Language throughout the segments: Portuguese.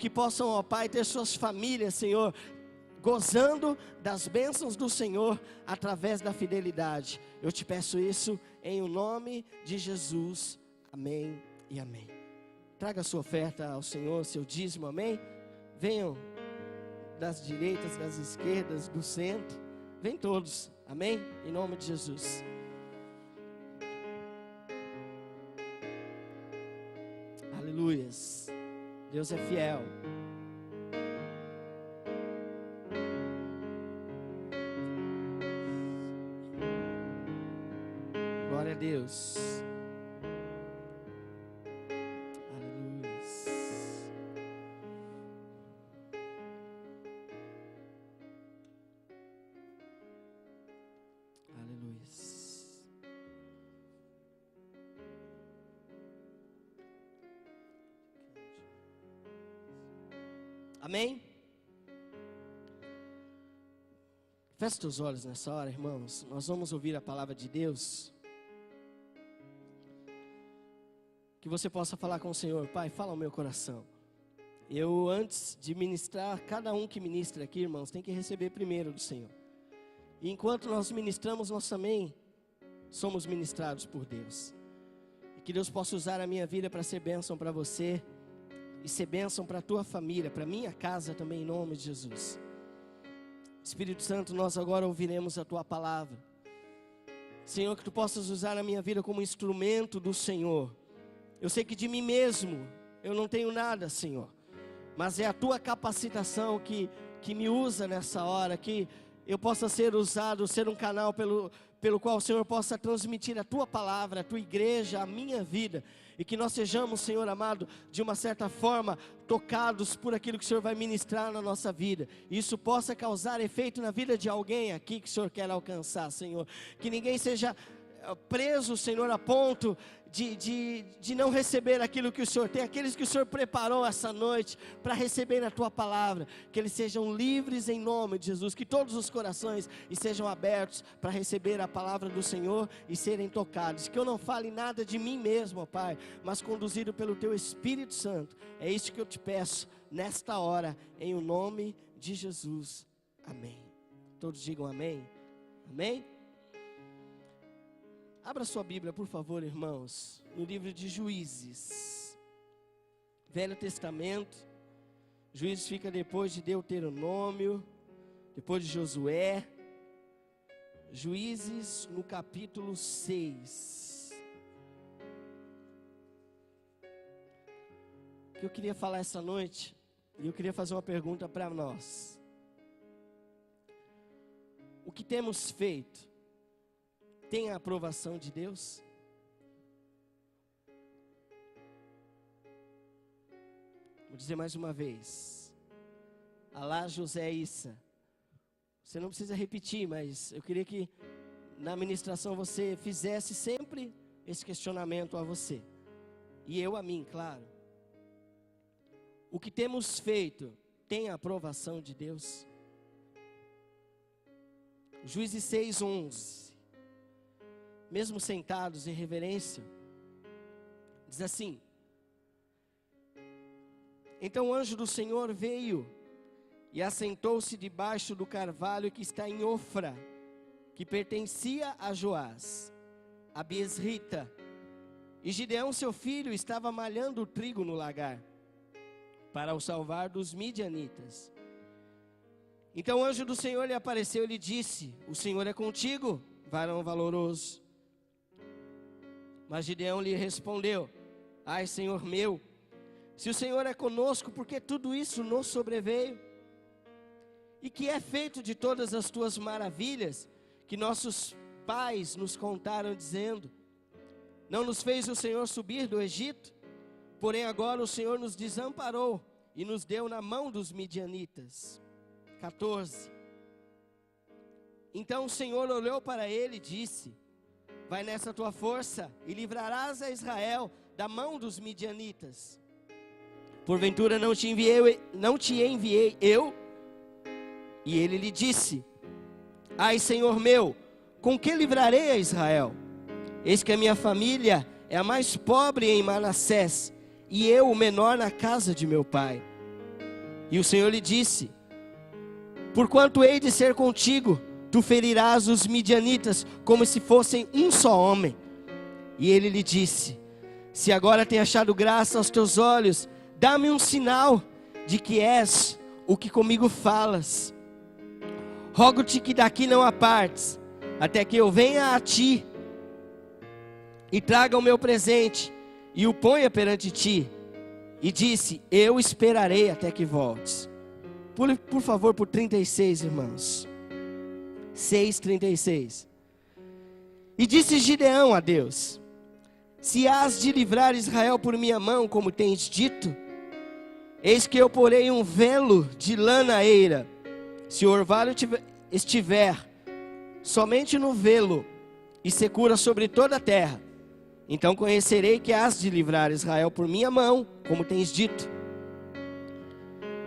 que possam, ó Pai, ter suas famílias, Senhor, gozando das bênçãos do Senhor através da fidelidade. Eu te peço isso em o nome de Jesus. Amém e amém. Traga a sua oferta ao Senhor, seu dízimo, amém? Venham das direitas, das esquerdas, do centro. Vem todos, amém? Em nome de Jesus. Aleluias. Deus é fiel. Glória a Deus. Aleluias. Aleluias. Amém? Feche teus olhos nessa hora, irmãos. Nós vamos ouvir a palavra de Deus. Que você possa falar com o Senhor. Pai, fala ao meu coração. Eu, antes de ministrar, cada um que ministra aqui, irmãos, tem que receber primeiro do Senhor. E enquanto nós ministramos, nós também somos ministrados por Deus. E que Deus possa usar a minha vida para ser bênção para você. E ser bênção para a tua família, para a minha casa também, em nome de Jesus. Espírito Santo, nós agora ouviremos a tua palavra. Senhor, que tu possas usar a minha vida como instrumento do Senhor. Eu sei que de mim mesmo eu não tenho nada, Senhor, mas é a tua capacitação que me usa nessa hora, que eu possa ser usado, ser um canal pelo qual o Senhor possa transmitir a tua palavra, a tua igreja, a minha vida, e que nós sejamos, Senhor amado, de uma certa forma tocados por aquilo que o Senhor vai ministrar na nossa vida, e isso possa causar efeito na vida de alguém aqui que o Senhor quer alcançar, Senhor, que ninguém seja preso, Senhor, a ponto de não receber aquilo que o Senhor tem, aqueles que o Senhor preparou essa noite para receber a tua palavra, que eles sejam livres em nome de Jesus, que todos os corações estejam abertos para receber a palavra do Senhor e serem tocados, que eu não fale nada de mim mesmo, ó Pai, mas conduzido pelo teu Espírito Santo. É isso que eu te peço nesta hora, em o nome de Jesus, amém. Todos digam amém, amém. Abra sua Bíblia, por favor, irmãos, no livro de Juízes, Velho Testamento. Juízes fica depois de Deuteronômio, depois de Josué. Juízes no capítulo 6. O que eu queria falar essa noite, e eu queria fazer uma pergunta para nós. O que temos feito tem a aprovação de Deus? Vou dizer mais uma vez. Alá José Issa. Você não precisa repetir, mas eu queria que na ministração você fizesse sempre esse questionamento a você. E eu a mim, claro. O que temos feito tem a aprovação de Deus? Juízes 6:11. Mesmo sentados em reverência, diz assim: então o anjo do Senhor veio e assentou-se debaixo do carvalho que está em Ofra, que pertencia a Joás, a Biesrita. E Gideão, seu filho, estava malhando o trigo no lagar, para o salvar dos midianitas. Então o anjo do Senhor lhe apareceu e lhe disse: o Senhor é contigo, varão valoroso. Mas Gideão lhe respondeu: ai, Senhor meu, se o Senhor é conosco, por que tudo isso nos sobreveio? E que é feito de todas as tuas maravilhas, que nossos pais nos contaram, dizendo: não nos fez o Senhor subir do Egito? Porém agora o Senhor nos desamparou e nos deu na mão dos midianitas. 14. Então o Senhor olhou para ele e disse: vai nessa tua força e livrarás a Israel da mão dos midianitas. Porventura não te enviei eu? E ele lhe disse: ai, Senhor meu, com que livrarei a Israel? Eis que a minha família é a mais pobre em Manassés, e eu o menor na casa de meu pai. E o Senhor lhe disse: porquanto hei de ser contigo, tu ferirás os midianitas como se fossem um só homem. E ele lhe disse: se agora tenho achado graça aos teus olhos, dá-me um sinal de que és o que comigo falas. Rogo-te que daqui não apartes, até que eu venha a ti e traga o meu presente e o ponha perante ti. E disse: eu esperarei até que voltes. Pule, por favor, por 36, irmãos. 6:36. E disse Gideão a Deus: se hás de livrar Israel por minha mão, como tens dito, eis que eu porei um velo de lã na eira. Se o orvalho estiver somente no velo e secura sobre toda a terra, então conhecerei que hás de livrar Israel por minha mão, como tens dito.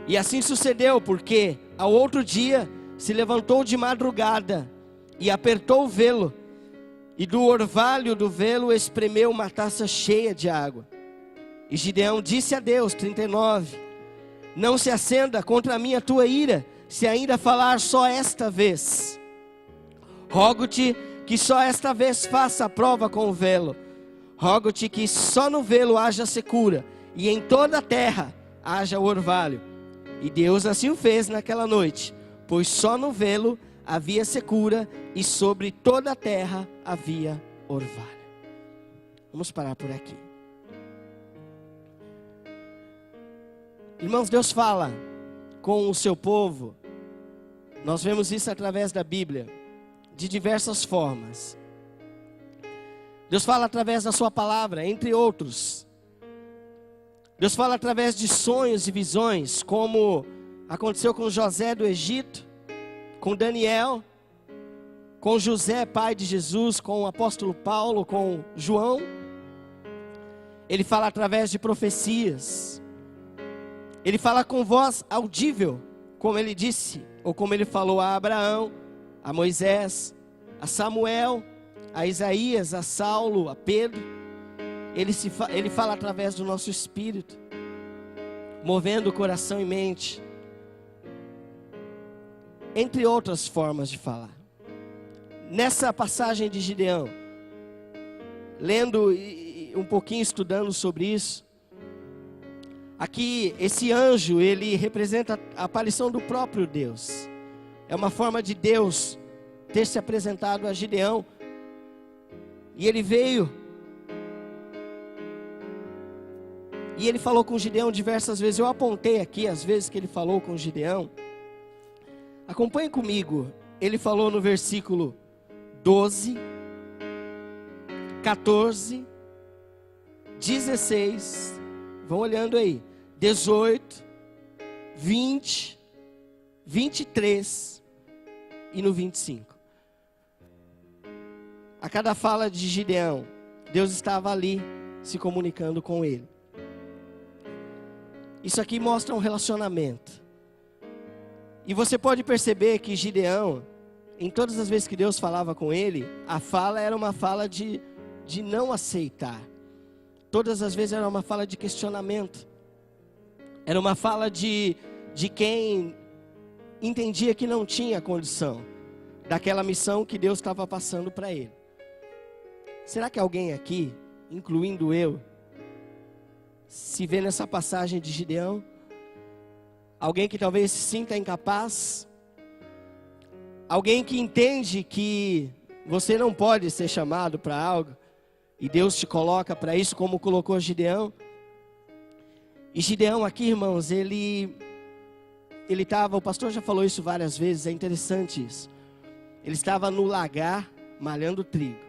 E assim sucedeu, porque ao outro dia se levantou de madrugada e apertou o velo, e do orvalho do velo espremeu uma taça cheia de água. E Gideão disse a Deus, 39, não se acenda contra mim a tua ira, se ainda falar só esta vez. Rogo-te que só esta vez faça a prova com o velo. Rogo-te que só no velo haja secura, e em toda a terra haja o orvalho. E Deus assim o fez naquela noite, pois só no velo havia secura, e sobre toda a terra havia orvalho. Vamos parar por aqui. Irmãos, Deus fala com o seu povo. Nós vemos isso através da Bíblia, de diversas formas. Deus fala através da sua palavra, entre outros. Deus fala através de sonhos e visões, como aconteceu com José do Egito, com Daniel, com José, pai de Jesus, com o apóstolo Paulo, com João. Ele fala através de profecias. Ele fala com voz audível, como ele disse, ou como ele falou a Abraão, a Moisés, a Samuel, a Isaías, a Saulo, a Pedro. Ele fala através do nosso espírito, movendo o coração e mente, entre outras formas de falar. Nessa passagem de Gideão, lendo e um pouquinho estudando sobre isso, aqui esse anjo, ele representa a aparição do próprio Deus. É uma forma de Deus ter se apresentado a Gideão. E ele veio, e ele falou com Gideão diversas vezes. Eu apontei aqui as vezes que ele falou com Gideão. Acompanhe comigo. Ele falou no versículo 12, 14, 16, vão olhando aí, 18, 20, 23 e no 25. A cada fala de Gideão, Deus estava ali se comunicando com ele. Isso aqui mostra um relacionamento. E você pode perceber que Gideão, em todas as vezes que Deus falava com ele, a fala era uma fala de não aceitar. Todas as vezes era uma fala de questionamento. Era uma fala de quem entendia que não tinha condição daquela missão que Deus estava passando para ele. Será que alguém aqui, incluindo eu, se vê nessa passagem de Gideão? Alguém que talvez se sinta incapaz? Alguém que entende que você não pode ser chamado para algo e Deus te coloca para isso, como colocou Gideão? E Gideão aqui, irmãos, ele estava, o pastor já falou isso várias vezes, é interessante isso. Ele estava no lagar malhando trigo.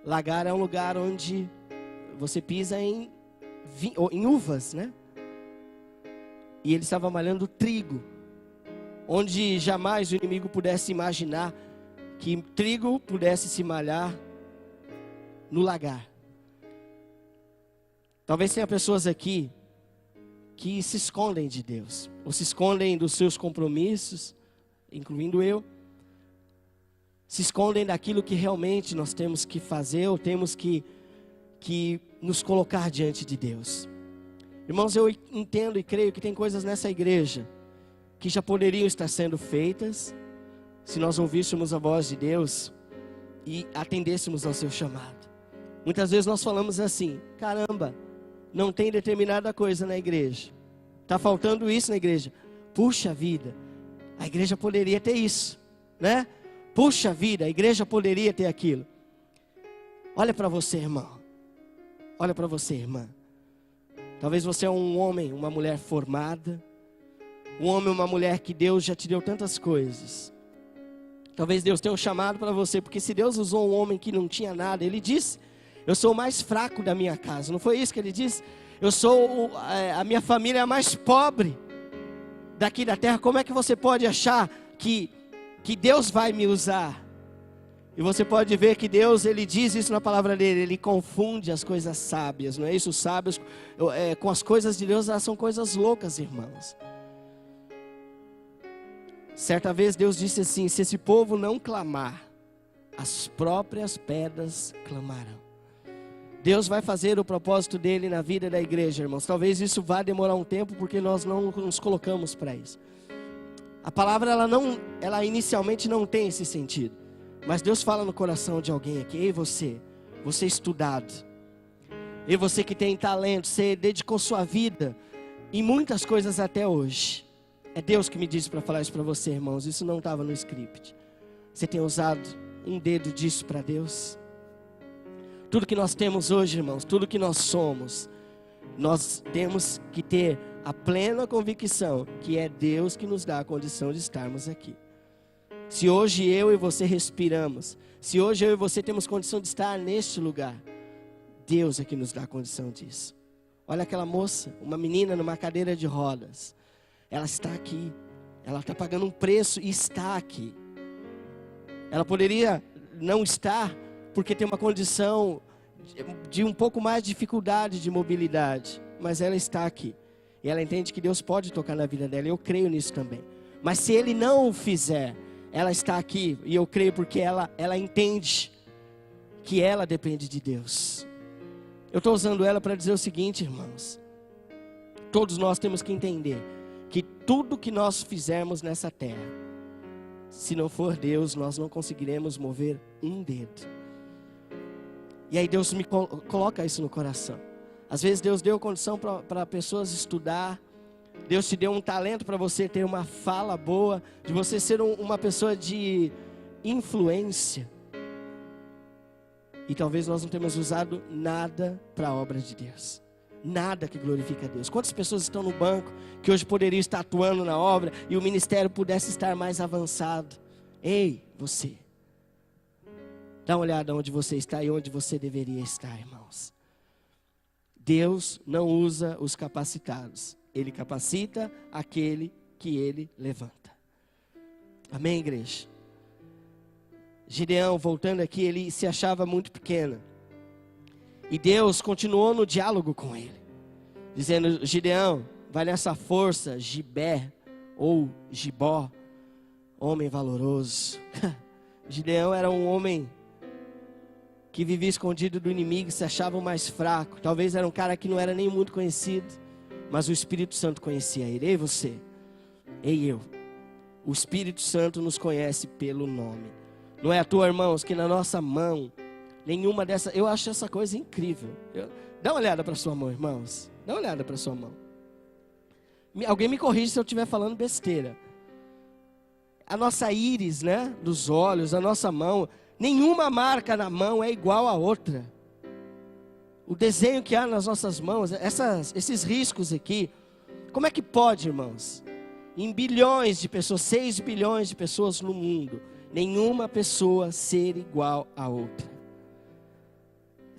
Lagar é um lugar onde você pisa em uvas, né? E ele estava malhando trigo, onde jamais o inimigo pudesse imaginar que trigo pudesse se malhar no lagar. Talvez tenha pessoas aqui que se escondem de Deus, ou se escondem dos seus compromissos, incluindo eu. Se escondem daquilo que realmente nós temos que fazer, ou temos que nos colocar diante de Deus. Irmãos, eu entendo e creio que tem coisas nessa igreja que já poderiam estar sendo feitas se nós ouvíssemos a voz de Deus e atendêssemos ao seu chamado. Muitas vezes nós falamos assim: caramba, não tem determinada coisa na igreja, está faltando isso na igreja. Puxa vida, a igreja poderia ter isso, né? Puxa vida, a igreja poderia ter aquilo. Olha para você, irmão. Olha para você, irmã. Talvez você é um homem, uma mulher formada, um homem, uma mulher que Deus já te deu tantas coisas. Talvez Deus tenha um chamado para você, porque se Deus usou um homem que não tinha nada, Ele disse: eu sou o mais fraco da minha casa. Não foi isso que Ele disse? A minha família é a mais pobre daqui da terra. Como é que você pode achar que Deus vai me usar? E você pode ver que Deus, Ele diz isso na palavra dele, Ele confunde as coisas sábias, não é isso? Os sábios, com as coisas de Deus, elas são coisas loucas, irmãos. Certa vez Deus disse assim: se esse povo não clamar, as próprias pedras clamarão. Deus vai fazer o propósito dele na vida da igreja, irmãos. Talvez isso vá demorar um tempo, porque nós não nos colocamos para isso. A palavra, ela inicialmente não tem esse sentido. Mas Deus fala no coração de alguém aqui: ei você estudado, ei você que tem talento, você dedicou sua vida em muitas coisas até hoje. É Deus que me disse para falar isso para você, irmãos. Isso não estava no script. Você tem usado um dedo disso para Deus? Tudo que nós temos hoje, irmãos, tudo que nós somos, nós temos que ter a plena convicção que é Deus que nos dá a condição de estarmos aqui. Se hoje eu e você respiramos, se hoje eu e você temos condição de estar neste lugar, Deus é que nos dá a condição disso. Olha aquela moça, uma menina numa cadeira de rodas. Ela está aqui, ela está pagando um preço e está aqui. Ela poderia não estar porque tem uma condição de um pouco mais de dificuldade de mobilidade, mas ela está aqui. E ela entende que Deus pode tocar na vida dela, eu creio nisso também. Mas se Ele não o fizer, ela está aqui, e eu creio porque ela entende que ela depende de Deus. Eu estou usando ela para dizer o seguinte, irmãos: todos nós temos que entender que tudo que nós fizermos nessa terra, se não for Deus, nós não conseguiremos mover um dedo. E aí Deus me coloca isso no coração. Às vezes Deus deu condição para pessoas estudar. Deus te deu um talento para você ter uma fala boa, de você ser uma pessoa de influência. E talvez nós não tenhamos usado nada para a obra de Deus. Nada que glorifica a Deus. Quantas pessoas estão no banco que hoje poderiam estar atuando na obra e o ministério pudesse estar mais avançado? Ei, você. Dá uma olhada onde você está e onde você deveria estar, irmãos. Deus não usa os capacitados. Ele capacita aquele que Ele levanta. Amém, igreja? Gideão, voltando aqui, ele se achava muito pequeno. E Deus continuou no diálogo com ele, dizendo: Gideão, vai nessa força, Gibé ou Gibó, homem valoroso. Gideão era um homem que vivia escondido do inimigo, se achava o mais fraco. Talvez era um cara que não era nem muito conhecido, mas o Espírito Santo conhecia ele. Ei você, ei eu. O Espírito Santo nos conhece pelo nome. Não é à toa, irmãos, que na nossa mão, nenhuma dessas... Eu acho essa coisa incrível. Dá uma olhada para sua mão, irmãos. Dá uma olhada para sua mão. Alguém me corrige se eu estiver falando besteira. A nossa íris, né, dos olhos, a nossa mão, nenhuma marca na mão é igual a outra. O desenho que há nas nossas mãos, esses riscos aqui, como é que pode, irmãos? Em bilhões de pessoas, 6 bilhões de pessoas no mundo, nenhuma pessoa ser igual a outra.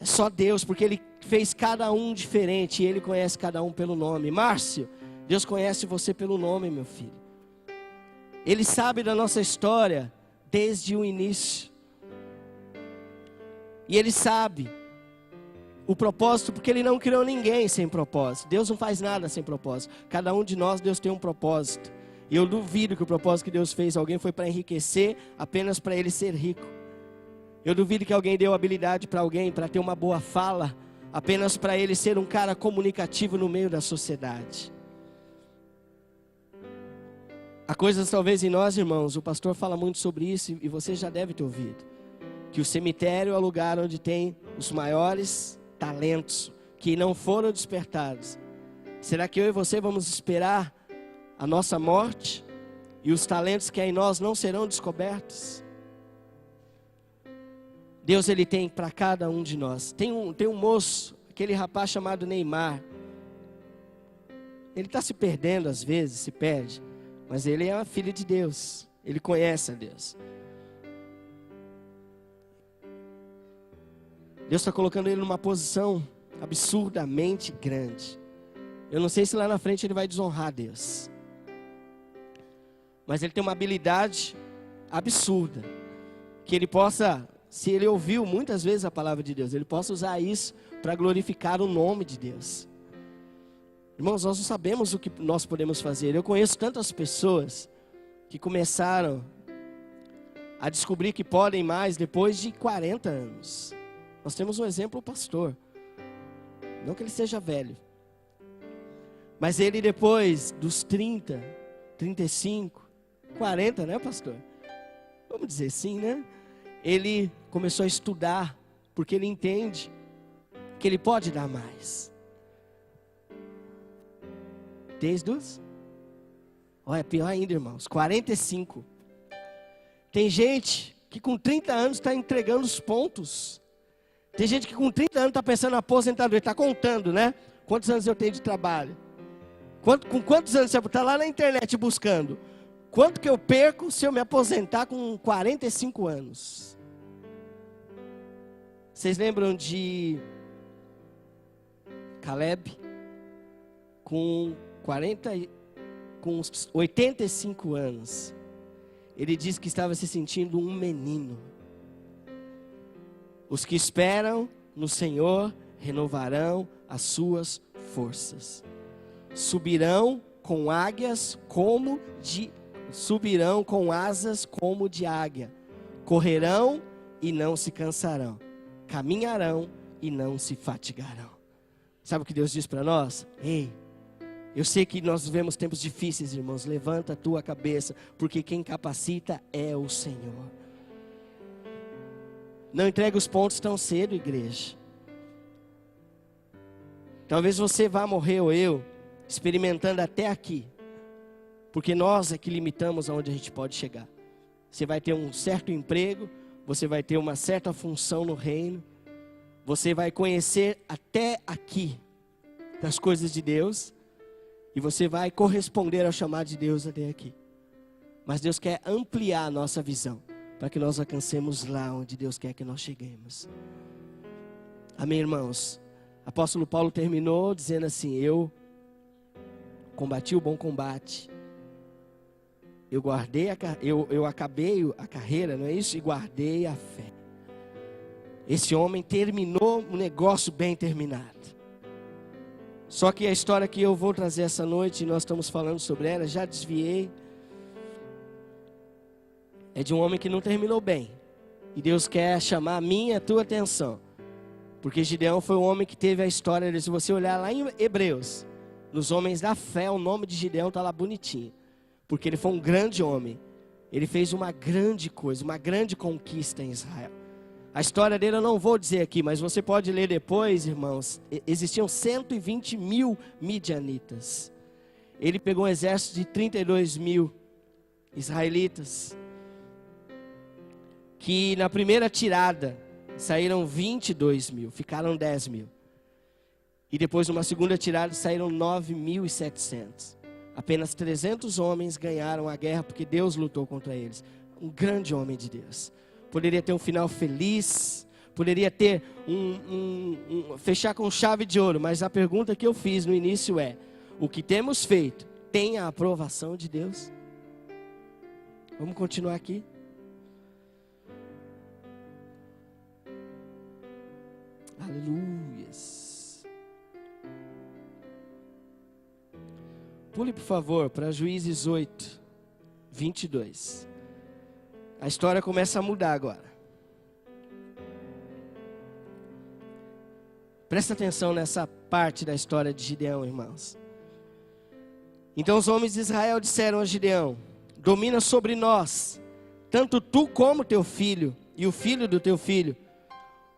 É só Deus, porque Ele fez cada um diferente e Ele conhece cada um pelo nome. Márcio, Deus conhece você pelo nome, meu filho. Ele sabe da nossa história desde o início. E Ele sabe o propósito, porque Ele não criou ninguém sem propósito. Deus não faz nada sem propósito. Cada um de nós, Deus tem um propósito. E eu duvido que o propósito que Deus fez alguém foi para enriquecer, apenas para ele ser rico. Eu duvido que alguém deu habilidade para alguém para ter uma boa fala, apenas para ele ser um cara comunicativo no meio da sociedade. Há coisas talvez em nós, irmãos, o pastor fala muito sobre isso e você já deve ter ouvido, que o cemitério é o lugar onde tem os maiores talentos que não foram despertados. Será que eu e você vamos esperar a nossa morte e os talentos que há em nós não serão descobertos? Deus, ele tem para cada um de nós. Tem um moço, aquele rapaz chamado Neymar. Ele está se perdendo às vezes, se perde. Mas ele é filho de Deus. Ele conhece a Deus. Deus está colocando ele numa posição absurdamente grande. Eu não sei se lá na frente ele vai desonrar Deus. Mas ele tem uma habilidade absurda. Que ele possa, se ele ouviu muitas vezes a palavra de Deus, ele possa usar isso para glorificar o nome de Deus. Irmãos, nós não sabemos o que nós podemos fazer. Eu conheço tantas pessoas que começaram a descobrir que podem mais depois de 40 anos. Nós temos um exemplo, o pastor. Não que ele seja velho. Mas ele depois dos 30, 35, 40, né, pastor? Vamos dizer assim, né? Ele começou a estudar, porque ele entende que ele pode dar mais. Desde os... Olha, pior ainda, irmãos, 45. Tem gente que com 30 anos está entregando os pontos. Tem gente que com 30 anos está pensando na aposentadoria, está contando, né? Quantos anos eu tenho de trabalho? Com quantos anos você está lá na internet buscando? Quanto que eu perco se eu me aposentar com 45 anos? Vocês lembram de Caleb? Com 85 anos, ele disse que estava se sentindo um menino. Os que esperam no Senhor renovarão as suas forças. Subirão com asas como de águia. Correrão e não se cansarão. Caminharão e não se fatigarão. Sabe o que Deus diz para nós? Ei, eu sei que nós vivemos tempos difíceis, irmãos. Levanta a tua cabeça, porque quem capacita é o Senhor. Não entregue os pontos tão cedo, igreja. Talvez você vá morrer ou eu, experimentando até aqui. Porque nós é que limitamos aonde a gente pode chegar. Você vai ter um certo emprego, você vai ter uma certa função no reino. Você vai conhecer até aqui das coisas de Deus. E você vai corresponder ao chamado de Deus até aqui. Mas Deus quer ampliar a nossa visão, para que nós alcancemos lá onde Deus quer que nós cheguemos. Amém, irmãos? Apóstolo Paulo terminou dizendo assim: eu combati o bom combate. Eu acabei a carreira, não é isso? E guardei a fé. Esse homem terminou um negócio bem terminado. Só que a história que eu vou trazer essa noite, e nós estamos falando sobre ela, já desviei, é de um homem que não terminou bem. E Deus quer chamar a minha e a tua atenção. Porque Gideão foi um homem que teve a história, se você olhar lá em Hebreus, nos homens da fé, o nome de Gideão está lá bonitinho. Porque ele foi um grande homem. Ele fez uma grande coisa, uma grande conquista em Israel. A história dele eu não vou dizer aqui, mas você pode ler depois, irmãos. Existiam 120 mil midianitas. Ele pegou um exército de 32 mil israelitas. Que na primeira tirada saíram 22 mil, ficaram 10 mil. E depois numa segunda tirada saíram 9.700. Apenas 300 homens ganharam a guerra porque Deus lutou contra eles. Um grande homem de Deus. Poderia ter um final feliz, poderia ter fechar com chave de ouro, mas a pergunta que eu fiz no início é: o que temos feito tem a aprovação de Deus? Vamos continuar aqui? Aleluias. Pule, por favor, para Juízes 8, 22. A história começa a mudar agora. Presta atenção nessa parte da história de Gideão, irmãos. Então os homens de Israel disseram a Gideão: domina sobre nós, tanto tu como teu filho, e o filho do teu filho,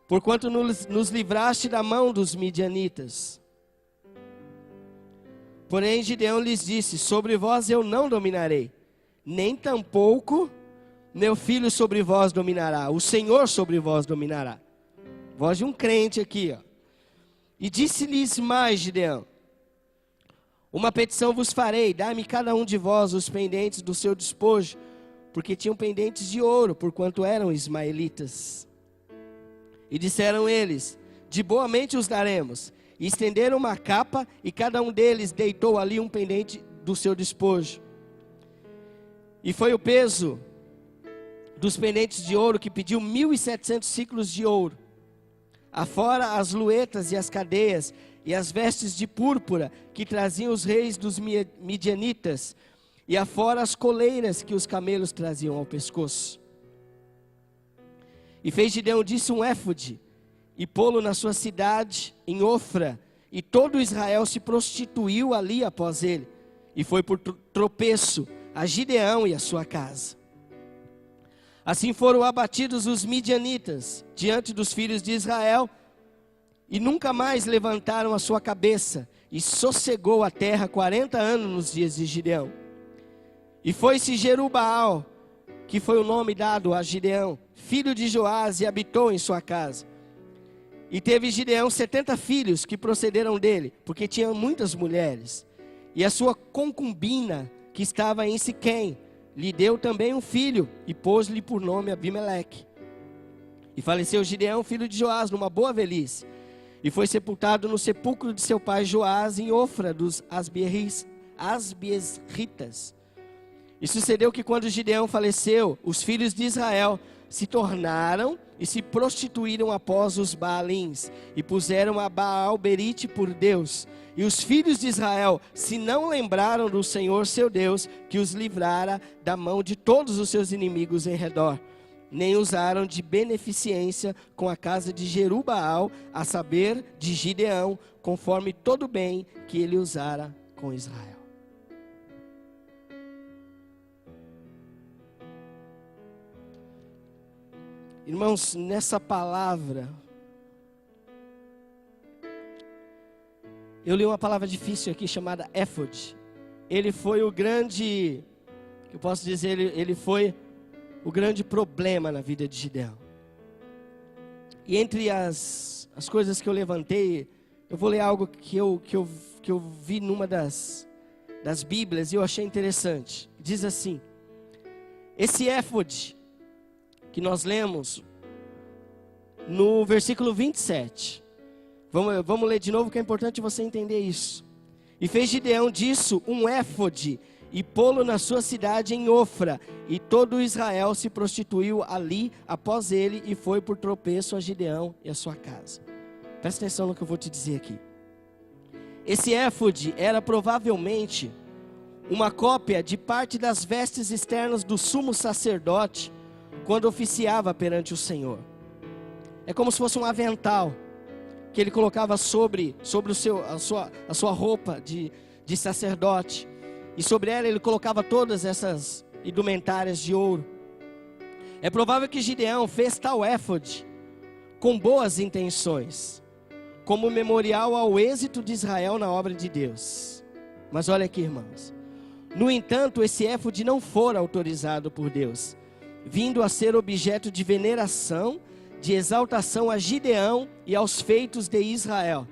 porquanto nos livraste da mão dos midianitas. Porém Gideão lhes disse: sobre vós eu não dominarei, nem tampouco meu filho sobre vós dominará, o Senhor sobre vós dominará. Voz de um crente aqui, ó. E disse-lhes mais Gideão: uma petição vos farei, dai-me cada um de vós os pendentes do seu despojo, porque tinham pendentes de ouro, porquanto eram ismaelitas. E disseram eles: de boa mente os daremos. E estenderam uma capa, e cada um deles deitou ali um pendente do seu despojo. E foi o peso dos pendentes de ouro que pediu 1.700 ciclos de ouro, afora as luetas e as cadeias, e as vestes de púrpura que traziam os reis dos midianitas, e afora as coleiras que os camelos traziam ao pescoço. E fez Gideão disso um éfode, e pô-lo na sua cidade, em Ofra, e todo Israel se prostituiu ali após ele, e foi por tropeço a Gideão e a sua casa. Assim foram abatidos os midianitas diante dos filhos de Israel, e nunca mais levantaram a sua cabeça, e sossegou a terra 40 anos nos dias de Gideão. E foi-se Jerubaal, que foi o nome dado a Gideão, filho de Joás, e habitou em sua casa. E teve Gideão 70 filhos que procederam dele, porque tinha muitas mulheres. E a sua concubina, que estava em Siquém, lhe deu também um filho, e pôs-lhe por nome Abimeleque. E faleceu Gideão, filho de Joás, numa boa velhice, e foi sepultado no sepulcro de seu pai Joás, em Ofra dos Asbiesritas. E sucedeu que quando Gideão faleceu, os filhos de Israel se tornaram e se prostituíram após os Baalins, e puseram a Baal-berite por Deus. E os filhos de Israel se não lembraram do Senhor seu Deus, que os livrara da mão de todos os seus inimigos em redor, nem usaram de beneficência com a casa de Jerubaal, a saber, de Gideão, conforme todo o bem que ele usara com Israel. Irmãos, nessa palavra, eu li uma palavra difícil aqui chamada éfode. Ele foi o grande, eu posso dizer, ele foi o grande problema na vida de Gideão. E entre as coisas que eu levantei, eu vou ler algo que eu vi numa das Bíblias e eu achei interessante. Diz assim: esse éfode que nós lemos no versículo 27. Vamos ler de novo, que é importante você entender isso. E fez Gideão disso um éfode, e pô-lo na sua cidade em Ofra, e todo Israel se prostituiu ali após ele, e foi por tropeço a Gideão e a sua casa. Presta atenção no que eu vou te dizer aqui. Esse éfode era provavelmente uma cópia de parte das vestes externas do sumo sacerdote, quando oficiava perante o Senhor. É como se fosse um avental que ele colocava sobre a sua roupa de sacerdote, e sobre ela ele colocava todas essas indumentárias de ouro. É provável que Gideão fez tal éfode com boas intenções, como memorial ao êxito de Israel na obra de Deus. Mas olha aqui, irmãos, no entanto, esse éfode não fora autorizado por Deus, vindo a ser objeto de veneração, de exaltação a Gideão e aos feitos de Israel.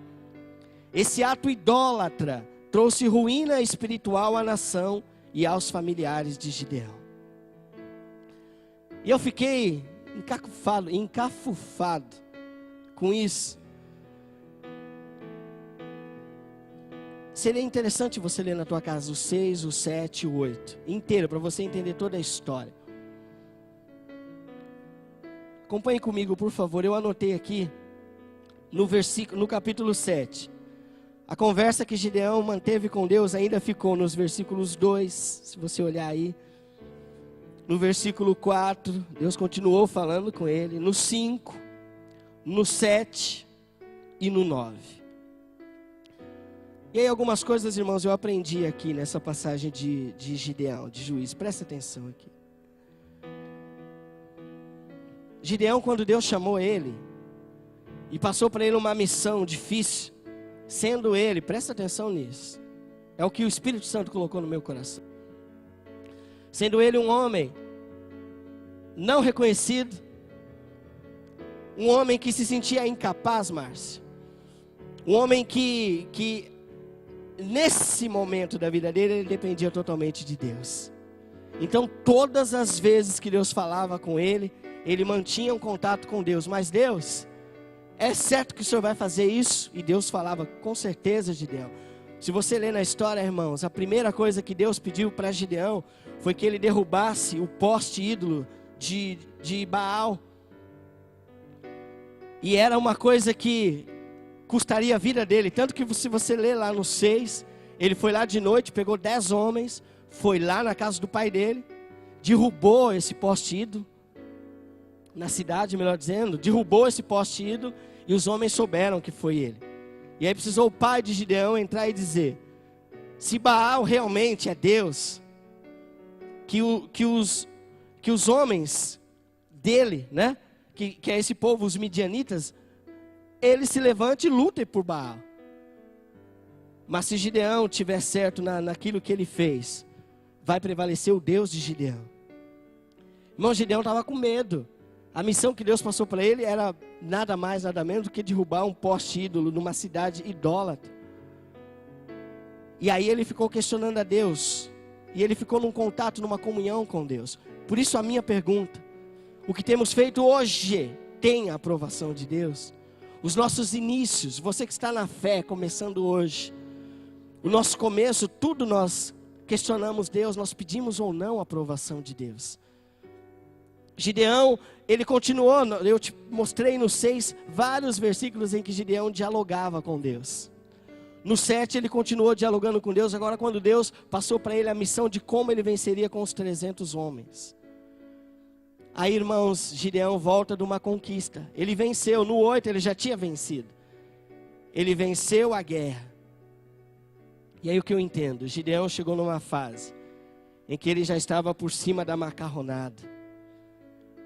Esse ato idólatra trouxe ruína espiritual à nação e aos familiares de Gideão. E eu fiquei encafufado com isso. Seria interessante você ler na tua casa o 6, o 7 e o 8 inteiro, para você entender toda a história. Acompanhe comigo, por favor. Eu anotei aqui no capítulo 7. A conversa que Gideão manteve com Deus ainda ficou nos versículos 2, se você olhar aí. No versículo 4, Deus continuou falando com ele. No 5, no 7, e no 9. E aí algumas coisas, irmãos, eu aprendi aqui nessa passagem de Gideão, de Juízes. Presta atenção aqui. Gideão, quando Deus chamou ele e passou para ele uma missão difícil, sendo ele, presta atenção nisso, é o que o Espírito Santo colocou no meu coração. Sendo ele um homem não reconhecido, um homem que se sentia incapaz, Márcio, um homem que nesse momento da vida dele, ele dependia totalmente de Deus. Então todas as vezes que Deus falava com ele, ele mantinha um contato com Deus. Mas Deus, é certo que o Senhor vai fazer isso? E Deus falava, com certeza, Gideão. Se você ler na história, irmãos, a primeira coisa que Deus pediu para Gideão foi que ele derrubasse o poste ídolo de Baal. E era uma coisa que custaria a vida dele. Tanto que se você ler lá no 6, ele foi lá de noite, pegou 10 homens, foi lá na casa do pai dele, derrubou esse poste ídolo, na cidade, melhor dizendo, derrubou esse poste ídolo, e os homens souberam que foi ele. E aí precisou o pai de Gideão entrar e dizer, se Baal realmente é Deus, que os homens dele, né, que é esse povo, os midianitas, eles se levantem e lutem por Baal. Mas se Gideão tiver certo naquilo que ele fez, vai prevalecer o Deus de Gideão. Irmão, Gideão estava com medo. A missão que Deus passou para ele era nada mais, nada menos do que derrubar um poste ídolo numa cidade idólatra. E aí ele ficou questionando a Deus. E ele ficou num contato, numa comunhão com Deus. Por isso a minha pergunta, o que temos feito hoje tem a aprovação de Deus? Os nossos inícios, você que está na fé, começando hoje, o nosso começo, tudo nós questionamos Deus, nós pedimos ou não a aprovação de Deus. Gideão, ele continuou, eu te mostrei no 6, vários versículos em que Gideão dialogava com Deus. No 7 ele continuou dialogando com Deus, agora quando Deus passou para ele a missão de como ele venceria com os 300 homens. Aí, irmãos, Gideão volta de uma conquista. Ele venceu, no 8 ele já tinha vencido. Ele venceu a guerra. E aí o que eu entendo? Gideão chegou numa fase em que ele já estava por cima da macarronada.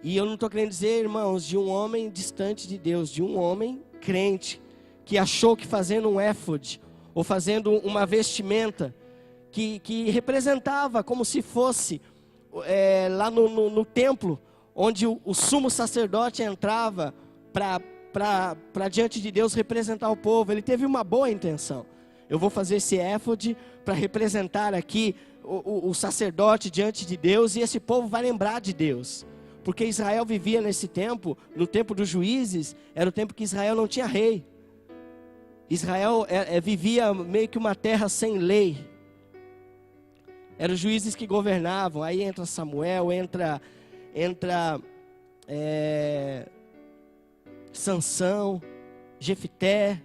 E eu não estou querendo dizer, irmãos, de um homem distante de Deus, de um homem crente, que achou que fazendo um éfode, ou fazendo uma vestimenta, que representava como se fosse lá no templo, onde o sumo sacerdote entrava para diante de Deus representar o povo. Ele teve uma boa intenção. Eu vou fazer esse éfode para representar aqui o sacerdote diante de Deus, e esse povo vai lembrar de Deus. Porque Israel vivia nesse tempo, no tempo dos juízes, era o tempo que Israel não tinha rei. Israel vivia meio que uma terra sem lei. Eram os juízes que governavam. Aí entra Samuel, entra Sansão, Jefité.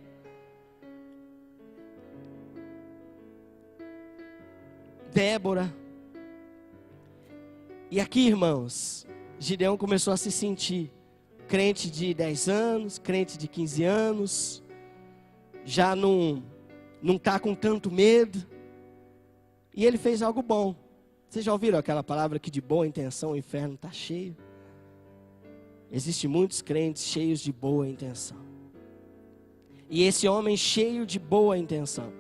Débora. E aqui, irmãos, Gideão começou a se sentir crente de 10 anos, crente de 15 anos, já não está com tanto medo. E ele fez algo bom. Vocês já ouviram aquela palavra que de boa intenção o inferno está cheio? Existem muitos crentes cheios de boa intenção. E esse homem cheio de boa intenção,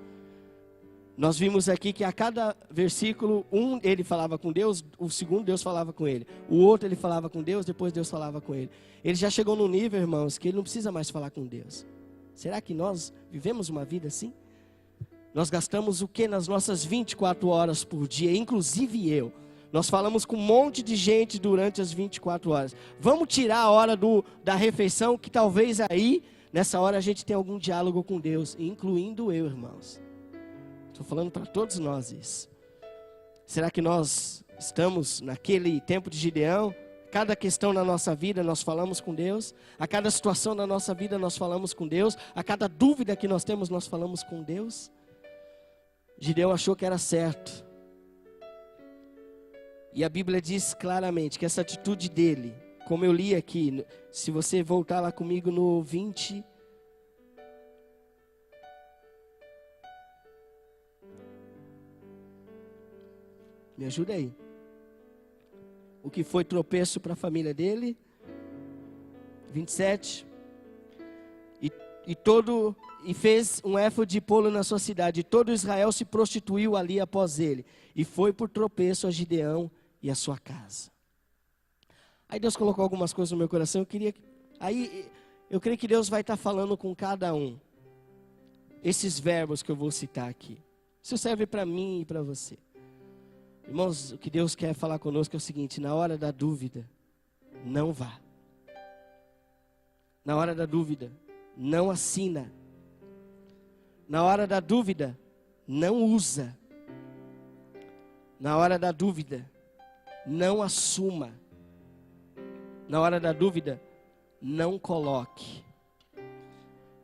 nós vimos aqui que a cada versículo, ele falava com Deus, o segundo Deus falava com ele. O outro ele falava com Deus, depois Deus falava com ele. Ele já chegou num nível, irmãos, que ele não precisa mais falar com Deus. Será que nós vivemos uma vida assim? Nós gastamos o que nas nossas 24 horas por dia, inclusive eu. Nós falamos com um monte de gente durante as 24 horas. Vamos tirar a hora da refeição, que talvez aí, nessa hora a gente tenha algum diálogo com Deus, incluindo eu, irmãos. Estou falando para todos nós isso. Será que nós estamos naquele tempo de Gideão? Cada questão na nossa vida nós falamos com Deus. A cada situação da nossa vida nós falamos com Deus. A cada dúvida que nós temos nós falamos com Deus. Gideão achou que era certo. E a Bíblia diz claramente que essa atitude dele, como eu li aqui, se você voltar lá comigo no 20, Me ajuda aí. O que foi tropeço para a família dele? 27. E fez um éfode de pô-lo na sua cidade. E todo Israel se prostituiu ali após ele. E foi por tropeço a Gideão e a sua casa. Aí Deus colocou algumas coisas no meu coração. Eu creio que Deus vai estar falando com cada um. Esses verbos que eu vou citar aqui. Isso serve para mim e para você. Irmãos, o que Deus quer falar conosco é o seguinte: na hora da dúvida, não vá. Na hora da dúvida, não assina. Na hora da dúvida, não usa. Na hora da dúvida, não assuma. Na hora da dúvida, não coloque.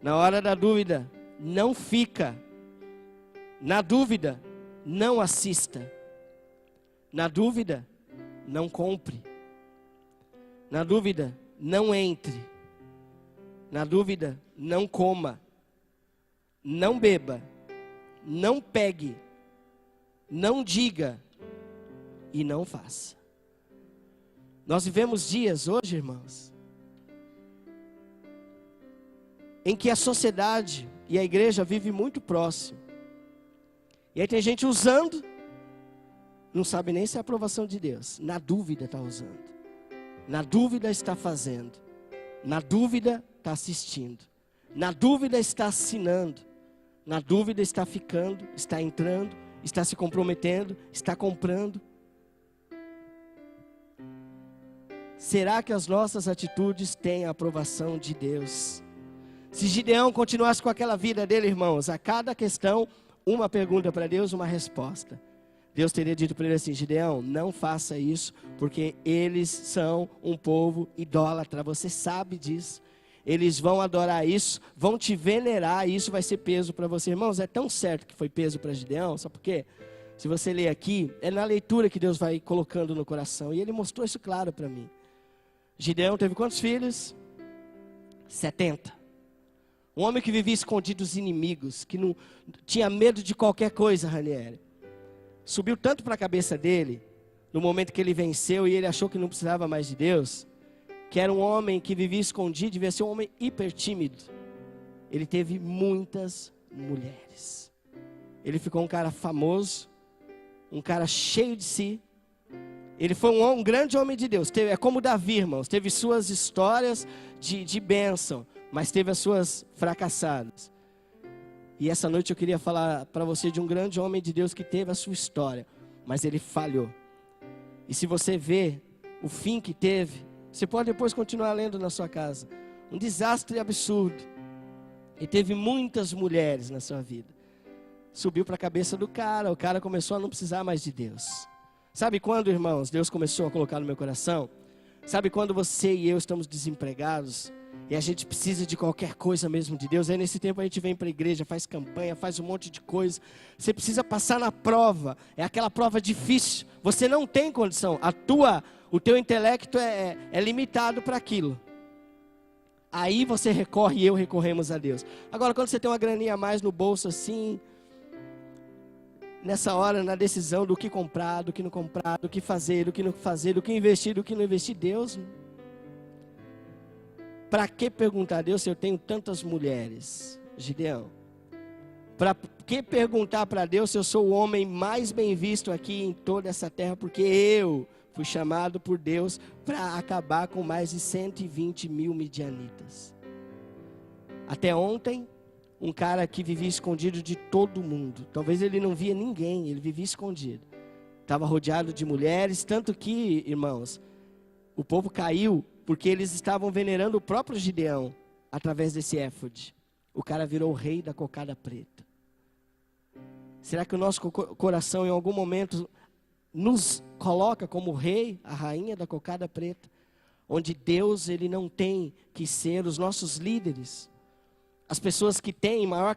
Na hora da dúvida, não fica. Na dúvida, não assista. Na dúvida, não compre. Na dúvida, não entre. Na dúvida, não coma. Não beba. Não pegue. Não diga. E não faça. Nós vivemos dias hoje, irmãos, em que a sociedade e a igreja vivem muito próximo. E aí tem gente usando, não sabe nem se é a aprovação de Deus. Na dúvida está usando. Na dúvida está fazendo. Na dúvida está assistindo. Na dúvida está assinando. Na dúvida está ficando, está entrando, está se comprometendo, está comprando. Será que as nossas atitudes têm a aprovação de Deus? Se Gideão continuasse com aquela vida dele, irmãos, a cada questão, uma pergunta para Deus, uma resposta. Deus teria dito para ele assim: Gideão, não faça isso, porque eles são um povo idólatra, você sabe disso. Eles vão adorar isso, vão te venerar, e isso vai ser peso para você. Irmãos, é tão certo que foi peso para Gideão, sabe por quê? Se você ler aqui, é na leitura que Deus vai colocando no coração, e ele mostrou isso claro para mim. Gideão teve quantos filhos? 70. Um homem que vivia escondido dos inimigos, que não tinha medo de qualquer coisa, Ranieri. Subiu tanto para a cabeça dele, no momento que ele venceu e ele achou que não precisava mais de Deus, que era um homem que vivia escondido, devia ser um homem hiper tímido. Ele teve muitas mulheres. Ele ficou um cara famoso, um cara cheio de si. Ele foi um grande homem de Deus. É como Davi, irmãos. Teve suas histórias de bênção, mas teve as suas fracassadas. E essa noite eu queria falar para você de um grande homem de Deus que teve a sua história, mas ele falhou. E se você vê o fim que teve, você pode depois continuar lendo na sua casa. Um desastre absurdo. E teve muitas mulheres na sua vida. Subiu para a cabeça do cara, o cara começou a não precisar mais de Deus. Sabe quando, irmãos, Deus começou a colocar no meu coração? Sabe quando você e eu estamos desempregados e a gente precisa de qualquer coisa mesmo de Deus? Aí nesse tempo a gente vem para a igreja, faz campanha, faz um monte de coisa. Você precisa passar na prova, é aquela prova difícil. Você não tem condição, o teu intelecto é limitado para aquilo. Aí você recorre e eu recorremos a Deus. Agora quando você tem uma graninha a mais no bolso assim, nessa hora, na decisão do que comprar, do que não comprar, do que fazer, do que não fazer, do que investir, do que não investir, Deus, para que perguntar a Deus se eu tenho tantas mulheres, Gideão? Para que perguntar para Deus se eu sou o homem mais bem visto aqui em toda essa terra? Porque eu fui chamado por Deus para acabar com mais de 120 mil midianitas. Até ontem, um cara que vivia escondido de todo mundo. Talvez ele não via ninguém, ele vivia escondido. Estava rodeado de mulheres, tanto que, irmãos, o povo caiu porque eles estavam venerando o próprio Gideão através desse éfode. O cara virou o rei da cocada preta. Será que o nosso coração em algum momento nos coloca como rei, a rainha da cocada preta? Onde Deus, ele não tem que ser os nossos líderes. As pessoas que têm maior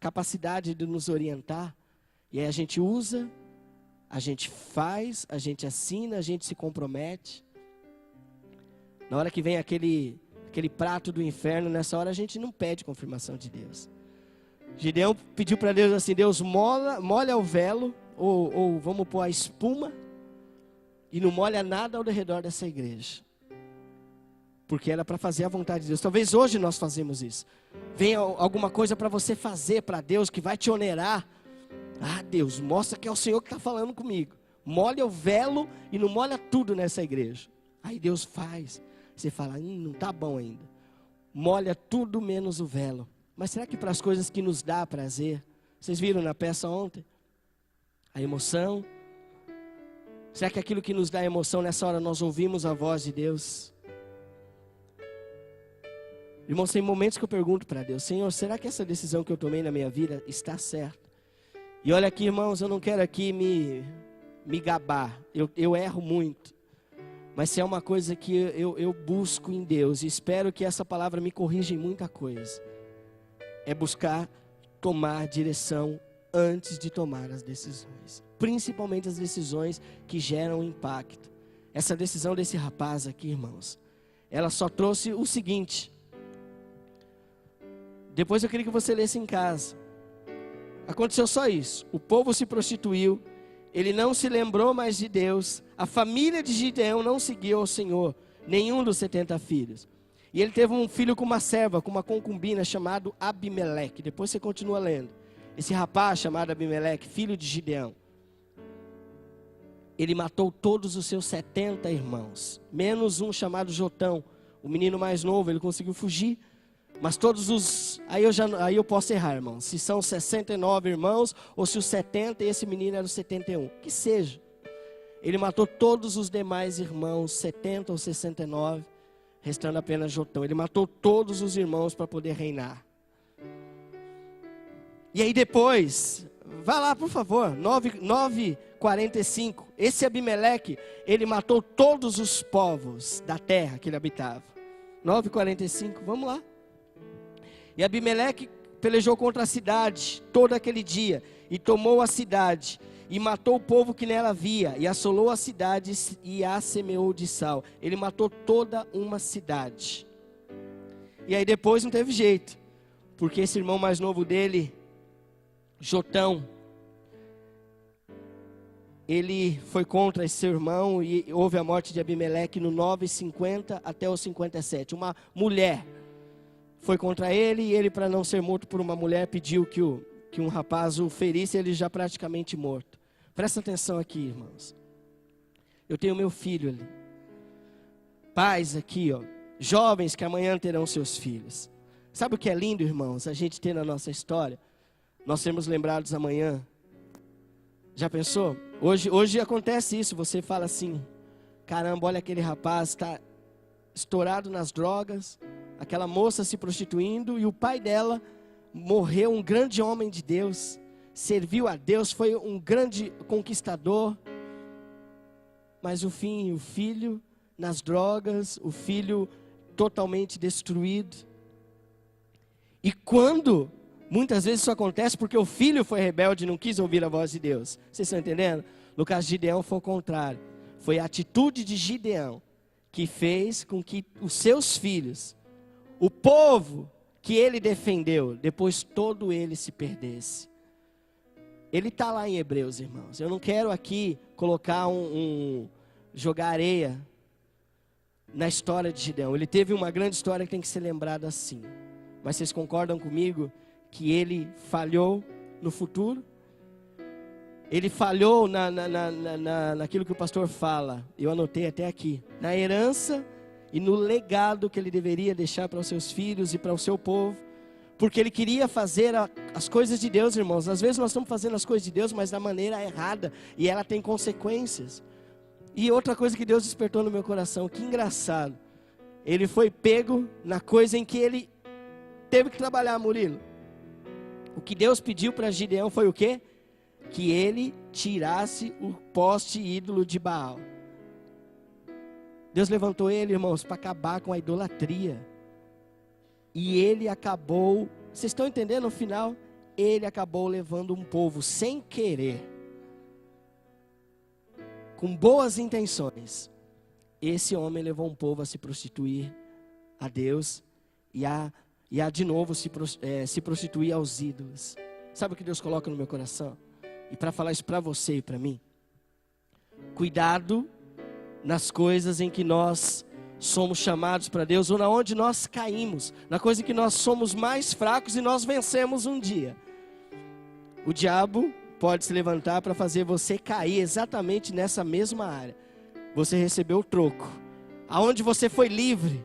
capacidade de nos orientar. E aí a gente usa, a gente faz, a gente assina, a gente se compromete. Na hora que vem aquele prato do inferno, nessa hora a gente não pede confirmação de Deus. Gideão pediu para Deus assim: Deus molha o velo ou vamos pôr a espuma, e não molha nada ao redor dessa igreja. Porque era para fazer a vontade de Deus. Talvez hoje nós fazemos isso. Venha alguma coisa para você fazer para Deus que vai te onerar. Ah, Deus, mostra que é o Senhor que está falando comigo. Molha o velo e não molha tudo nessa igreja. Aí Deus faz. Você fala, não está bom ainda. Molha tudo menos o velo. Mas será que para as coisas que nos dá prazer? Vocês viram na peça ontem? A emoção. Será que aquilo que nos dá emoção nessa hora nós ouvimos a voz de Deus? Irmãos, tem momentos que eu pergunto para Deus, Senhor, será que essa decisão que eu tomei na minha vida está certa? E olha aqui, irmãos, eu não quero aqui me gabar, eu erro muito. Mas se é uma coisa que eu busco em Deus, e espero que essa palavra me corrija em muita coisa, é buscar tomar direção antes de tomar as decisões. Principalmente as decisões que geram impacto. Essa decisão desse rapaz aqui, irmãos, ela só trouxe o seguinte. Depois eu queria que você lesse em casa. Aconteceu só isso. O povo se prostituiu. Ele não se lembrou mais de Deus. A família de Gideão não seguiu ao Senhor. Nenhum dos 70 filhos. E ele teve um filho com uma serva, com uma concubina, chamado Abimeleque. Depois você continua lendo. Esse rapaz chamado Abimeleque, filho de Gideão. Ele matou todos os seus 70 irmãos. Menos um chamado Jotão. O menino mais novo, ele conseguiu fugir. Mas todos os... Aí eu posso errar, irmãos. Se são 69 irmãos, ou se os 70 e esse menino era o 71. Que seja. Ele matou todos os demais irmãos, 70 ou 69, restando apenas Jotão. Ele matou todos os irmãos para poder reinar. E aí depois, vá lá por favor, 9:45. Esse Abimeleque, ele matou todos os povos da terra que ele habitava. 9:45, vamos lá. E Abimeleque pelejou contra a cidade todo aquele dia, e tomou a cidade, e matou o povo que nela havia, e assolou a cidade, e a semeou de sal. Ele matou toda uma cidade. E aí depois não teve jeito, porque esse irmão mais novo dele, Jotão, ele foi contra esse seu irmão, e houve a morte de Abimeleque no 9:50 até o 57. Uma mulher foi contra ele, e ele, para não ser morto por uma mulher, pediu que um rapaz o ferisse, ele já praticamente morto. Presta atenção aqui, irmãos. Eu tenho meu filho ali. Pais aqui, ó, jovens que amanhã terão seus filhos. Sabe o que é lindo, irmãos? A gente ter na nossa história, nós sermos lembrados amanhã. Já pensou? Hoje acontece isso, você fala assim, caramba, olha aquele rapaz, está estourado nas drogas, aquela moça se prostituindo, e o pai dela morreu, um grande homem de Deus, serviu a Deus, foi um grande conquistador, mas o filho nas drogas, o filho totalmente destruído. E quando, muitas vezes isso acontece porque o filho foi rebelde e não quis ouvir a voz de Deus. Vocês estão entendendo? No caso de Gideão foi o contrário, foi a atitude de Gideão que fez com que os seus filhos, o povo que ele defendeu, depois todo ele se perdesse. Ele está lá em Hebreus, irmãos. Eu não quero aqui colocar jogar areia na história de Gideão. Ele teve uma grande história que tem que ser lembrada assim. Mas vocês concordam comigo que ele falhou no futuro? Ele falhou naquilo que o pastor fala. Eu anotei até aqui. Na herança e no legado que ele deveria deixar para os seus filhos e para o seu povo. Porque ele queria fazer as coisas de Deus, irmãos. Às vezes nós estamos fazendo as coisas de Deus, mas da maneira errada. E ela tem consequências. E outra coisa que Deus despertou no meu coração. Que engraçado. Ele foi pego na coisa em que ele teve que trabalhar, Murilo. O que Deus pediu para Gideão foi o quê? Que ele tirasse o poste ídolo de Baal. Deus levantou ele, irmãos, para acabar com a idolatria. E ele acabou, vocês estão entendendo no final? Ele acabou levando um povo sem querer, com boas intenções. Esse homem levou um povo a se prostituir a Deus e a de novo se prostituir aos ídolos. Sabe o que Deus coloca no meu coração? e para falar isso para você e para mim. Cuidado nas coisas em que nós somos chamados para Deus, ou na onde nós caímos, na coisa em que nós somos mais fracos e nós vencemos um dia. O diabo pode se levantar para fazer você cair exatamente nessa mesma área. Você recebeu o troco. Aonde você foi livre.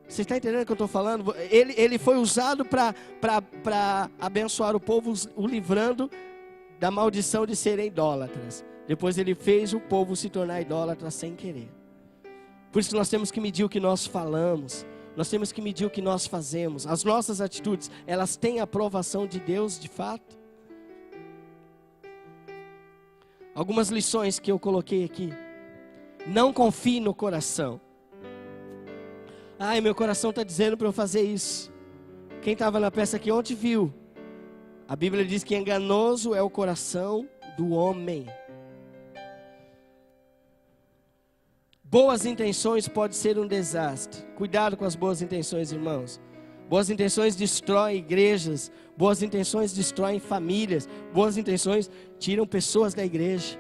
Você está entendendo o que eu estou falando? Ele foi usado para abençoar o povo, o livrando da maldição de serem idólatras. Depois ele fez o povo se tornar idólatra sem querer. Por isso nós temos que medir o que nós falamos. Nós temos que medir o que nós fazemos. As nossas atitudes, elas têm a aprovação de Deus de fato? Algumas lições que eu coloquei aqui. Não confie no coração. Ai, meu coração está dizendo para eu fazer isso. Quem estava na peça aqui ontem viu. A Bíblia diz que enganoso é o coração do homem. Boas intenções pode ser um desastre. Cuidado com as boas intenções, irmãos. Boas intenções destroem igrejas. Boas intenções destroem famílias. Boas intenções tiram pessoas da igreja.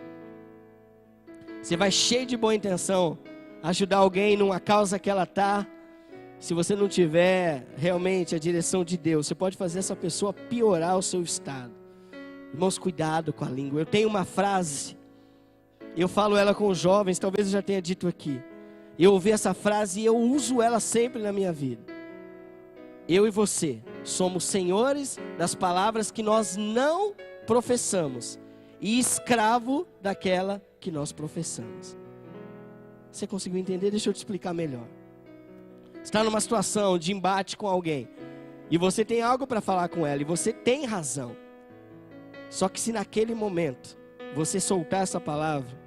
Você vai cheio de boa intenção ajudar alguém numa causa que ela está. Se você não tiver realmente a direção de Deus, você pode fazer essa pessoa piorar o seu estado. Irmãos, cuidado com a língua. Eu tenho uma frase, eu falo ela com os jovens, talvez eu já tenha dito aqui. Eu ouvi essa frase e eu uso ela sempre na minha vida. Eu e você somos senhores das palavras que nós não professamos e escravo daquela que nós professamos. Você conseguiu entender? Deixa eu te explicar melhor. Está numa situação de embate com alguém e você tem algo para falar com ela e você tem razão. Só que se naquele momento você soltar essa palavra,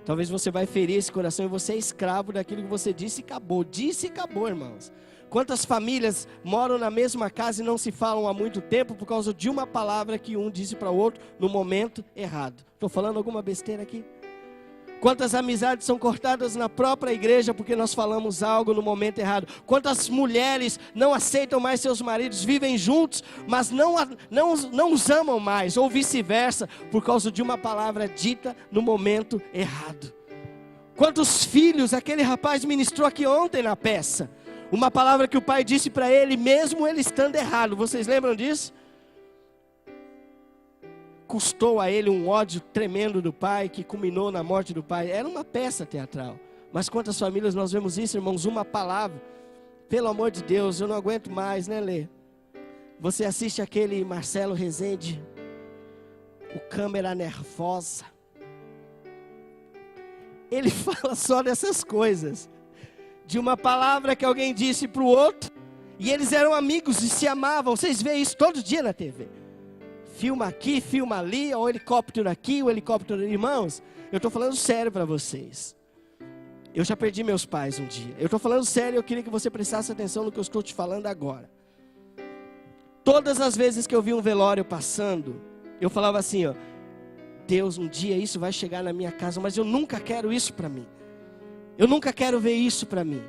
talvez você vai ferir esse coração e você é escravo daquilo que você disse e acabou. Disse e acabou, irmãos. Quantas famílias moram na mesma casa e não se falam há muito tempo por causa de uma palavra que um disse para o outro no momento errado? Estou falando alguma besteira aqui? Quantas amizades são cortadas na própria igreja porque nós falamos algo no momento errado? Quantas mulheres não aceitam mais seus maridos, vivem juntos, mas não os amam mais, ou vice-versa, por causa de uma palavra dita no momento errado? Quantos filhos aquele rapaz ministrou aqui ontem na peça? Uma palavra que o pai disse para ele, mesmo ele estando errado. Vocês lembram disso? Custou a ele um ódio tremendo do pai, que culminou na morte do pai. Era uma peça teatral. Mas quantas famílias nós vemos isso, irmãos? Uma palavra. Pelo amor de Deus, eu não aguento mais, né, Lê? Você assiste aquele Marcelo Rezende, o Câmera Nervosa. Ele fala só dessas coisas. De uma palavra que alguém disse para o outro. E eles eram amigos e se amavam. Vocês veem isso todo dia na TV. Filma aqui, filma ali, o helicóptero aqui, o helicóptero ali. Irmãos, eu estou falando sério para vocês. Eu já perdi meus pais um dia. Eu estou falando sério, eu queria que você prestasse atenção no que eu estou te falando agora. Todas as vezes que eu vi um velório passando, eu falava assim, ó, Deus, um dia isso vai chegar na minha casa, mas eu nunca quero isso para mim. Eu nunca quero ver isso para mim.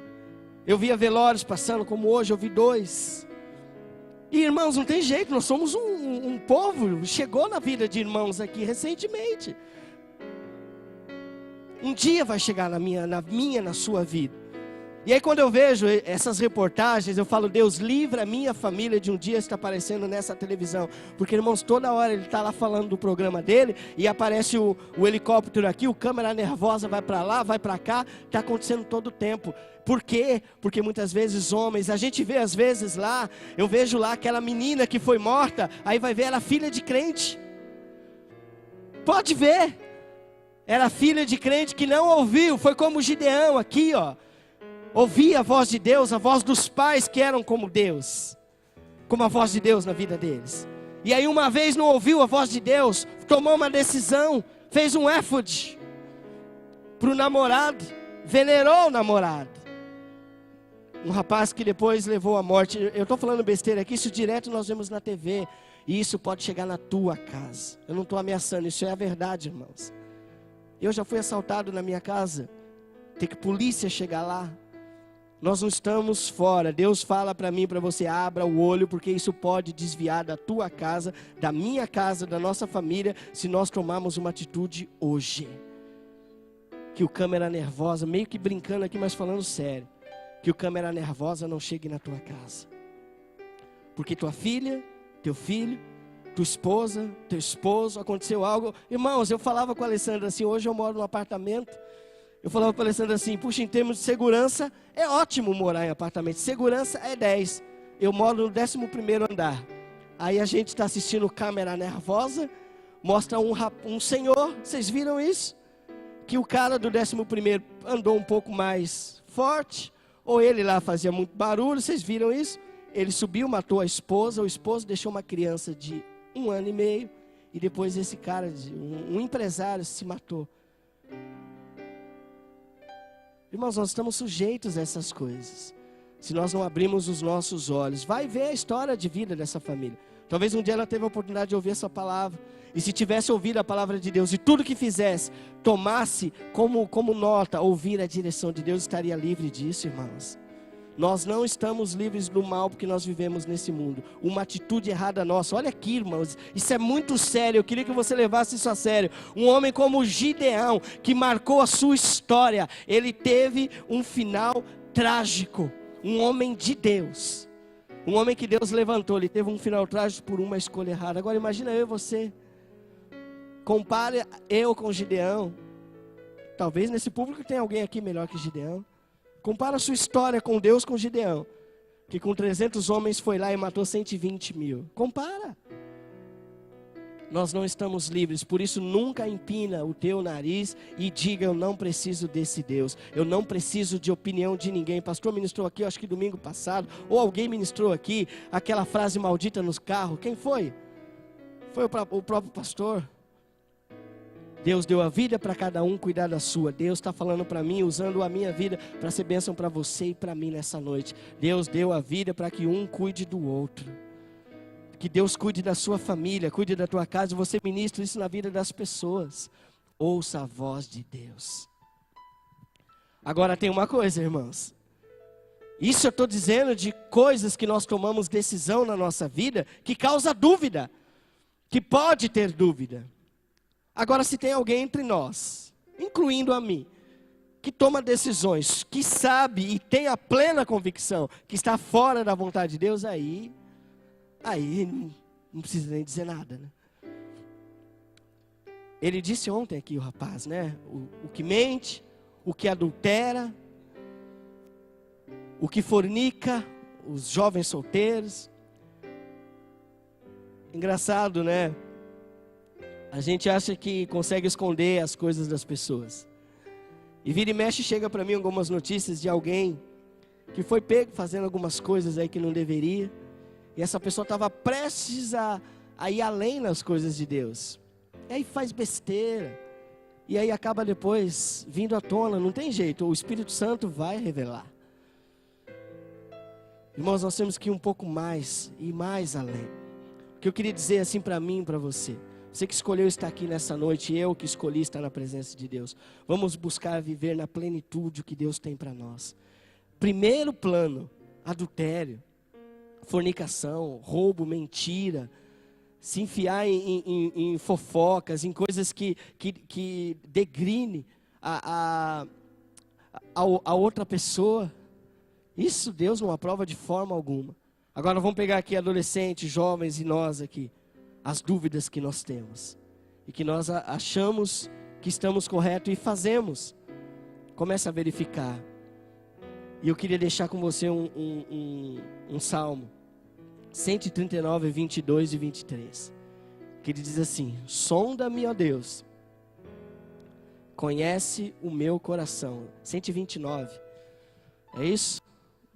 Eu via velórios passando, como hoje eu vi 2. E irmãos, não tem jeito, nós somos um povo, chegou na vida de irmãos aqui recentemente. Um dia vai chegar na sua vida. E aí quando eu vejo essas reportagens, eu falo, Deus, livra a minha família de um dia estar aparecendo nessa televisão. Porque, irmãos, toda hora ele está lá falando do programa dele, e aparece o helicóptero aqui, o Câmera Nervosa vai para lá, vai para cá, está acontecendo todo o tempo. Por quê? Porque muitas vezes homens, a gente vê às vezes lá, eu vejo lá aquela menina que foi morta, aí vai ver ela filha de crente. Pode ver, era filha de crente que não ouviu, foi como Gideão aqui, ó. Ouvia a voz de Deus, a voz dos pais que eram como Deus, como a voz de Deus na vida deles. E aí uma vez não ouviu a voz de Deus, tomou uma decisão, fez um éfode para o namorado, venerou o namorado. Um rapaz que depois levou à morte. Eu estou falando besteira aqui, isso direto nós vemos na TV. E isso pode chegar na tua casa. Eu não estou ameaçando, isso é a verdade, irmãos. Eu já fui assaltado na minha casa. Tem que polícia chegar lá. Nós não estamos fora. Deus fala para mim, para você, abra o olho, porque isso pode desviar da tua casa, da minha casa, da nossa família, se nós tomarmos uma atitude hoje. Que o câmera nervosa, meio que brincando aqui, mas falando sério, que o câmera nervosa não chegue na tua casa. Porque tua filha, teu filho, tua esposa, teu esposo, aconteceu algo. Irmãos, eu falava com a Alessandra assim, hoje eu moro num apartamento. Eu falava para a Alessandra assim, puxa, em termos de segurança, é ótimo morar em apartamento. Segurança é 10. Eu moro no 11º andar. Aí a gente está assistindo câmera nervosa, mostra um senhor, vocês viram isso? Que o cara do 11º andou um pouco mais forte, ou ele lá fazia muito barulho, vocês viram isso? Ele subiu, matou a esposa, o esposo deixou uma criança de 1 ano e meio, e depois esse cara, um empresário, se matou. Irmãos, nós estamos sujeitos a essas coisas. Se nós não abrirmos os nossos olhos, vai ver a história de vida dessa família. Talvez um dia ela teve a oportunidade de ouvir essa palavra. E se tivesse ouvido a palavra de Deus e tudo que fizesse, tomasse como nota, ouvir a direção de Deus, estaria livre disso, irmãos. Nós não estamos livres do mal porque nós vivemos nesse mundo. Uma atitude errada nossa. Olha aqui, irmãos, isso é muito sério. Eu queria que você levasse isso a sério. Um homem como Gideão, que marcou a sua história, ele teve um final trágico. Um homem de Deus. Um homem que Deus levantou, ele teve um final trágico por uma escolha errada. Agora imagina eu e você. Compare eu com Gideão. Talvez nesse público tenha alguém aqui melhor que Gideão. Compara a sua história com Deus, com Gideão, que com 300 homens foi lá e matou 120.000. Compara. Nós não estamos livres, por isso nunca empina o teu nariz e diga, eu não preciso desse Deus. Eu não preciso de opinião de ninguém. Pastor ministrou aqui, acho que domingo passado, ou alguém ministrou aqui, aquela frase maldita nos carros. Quem foi? Foi o próprio pastor. Deus deu a vida para cada um cuidar da sua. Deus está falando para mim, usando a minha vida para ser bênção para você e para mim nessa noite. Deus deu a vida para que um cuide do outro. Que Deus cuide da sua família, cuide da tua casa. Você ministra isso na vida das pessoas. Ouça a voz de Deus. Agora tem uma coisa, irmãos. Isso eu estou dizendo de coisas que nós tomamos decisão na nossa vida que causa dúvida. Que pode ter dúvida. Agora, se tem alguém entre nós, incluindo a mim, que toma decisões, que sabe e tem a plena convicção que está fora da vontade de Deus, aí não precisa nem dizer nada, né? Ele disse ontem aqui, o rapaz, né? O que mente, o que adultera, o que fornica, os jovens solteiros. Engraçado, né? A gente acha que consegue esconder as coisas das pessoas. E vira e mexe chega para mim algumas notícias de alguém que foi pego fazendo algumas coisas aí que não deveria. E essa pessoa estava prestes a ir além nas coisas de Deus. E aí faz besteira. E aí acaba depois vindo à tona. Não tem jeito, o Espírito Santo vai revelar. Irmãos, nós temos que ir um pouco mais e mais além. O que eu queria dizer assim para mim e para você. Você que escolheu estar aqui nessa noite, eu que escolhi estar na presença de Deus. Vamos buscar viver na plenitude o que Deus tem para nós. Primeiro plano, adultério, fornicação, roubo, mentira, se enfiar em fofocas, em coisas que degrine a outra pessoa. Isso Deus não aprova de forma alguma. Agora vamos pegar aqui adolescentes, jovens e nós aqui. As dúvidas que nós temos. E que nós achamos que estamos corretos e fazemos. Comece a verificar. E eu queria deixar com você um salmo. 139, 22 e 23. Que ele diz assim: sonda-me, ó Deus. Conhece o meu coração. 129. É isso?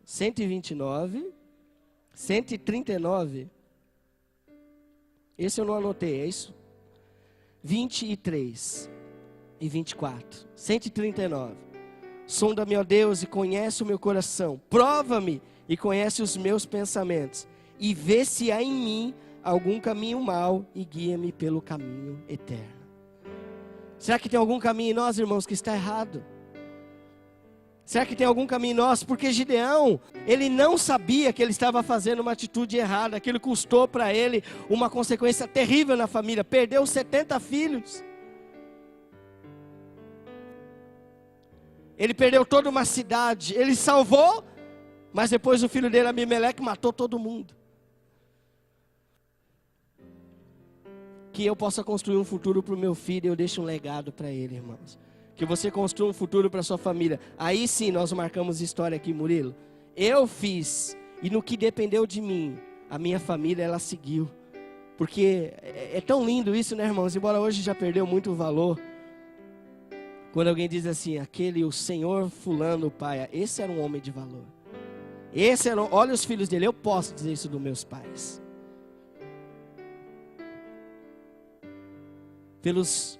129. 139. Esse eu não anotei, é isso? 23 e 24. 139. Sonda-me, ó Deus, e conhece o meu coração. Prova-me e conhece os meus pensamentos. E vê se há em mim algum caminho mau e guia-me pelo caminho eterno. Será que tem algum caminho em nós, irmãos, que está errado? Será que tem algum caminho nosso? Porque Gideão, ele não sabia que ele estava fazendo uma atitude errada. Aquilo custou para ele uma consequência terrível na família. Perdeu 70 filhos. Ele perdeu toda uma cidade. Ele salvou, mas depois o filho dele, Abimeleque, matou todo mundo. Que eu possa construir um futuro para o meu filho e eu deixo um legado para ele, irmãos. Que você construa um futuro para a sua família. Aí sim nós marcamos história aqui, Murilo. Eu fiz, e no que dependeu de mim, a minha família, ela seguiu. Porque é tão lindo isso, né, irmãos? Embora hoje já perdeu muito valor. Quando alguém diz assim, o senhor fulano, pai, esse era um homem de valor. Olha os filhos dele, eu posso dizer isso dos meus pais. Pelos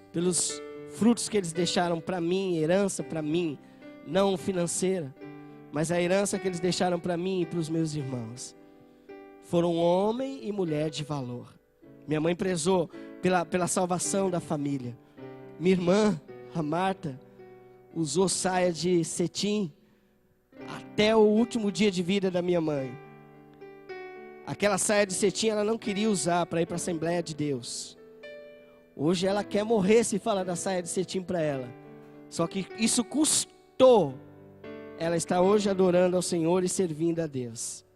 frutos que eles deixaram para mim, herança para mim, não financeira, mas a herança que eles deixaram para mim e para os meus irmãos. Foram homem e mulher de valor. Minha mãe prezou pela salvação da família. Minha irmã, a Marta, usou saia de cetim até o último dia de vida da minha mãe. Aquela saia de cetim ela não queria usar para ir para a Assembleia de Deus. Hoje ela quer morrer se fala da saia de cetim para ela. Só que isso custou. Ela está hoje adorando ao Senhor e servindo a Deus.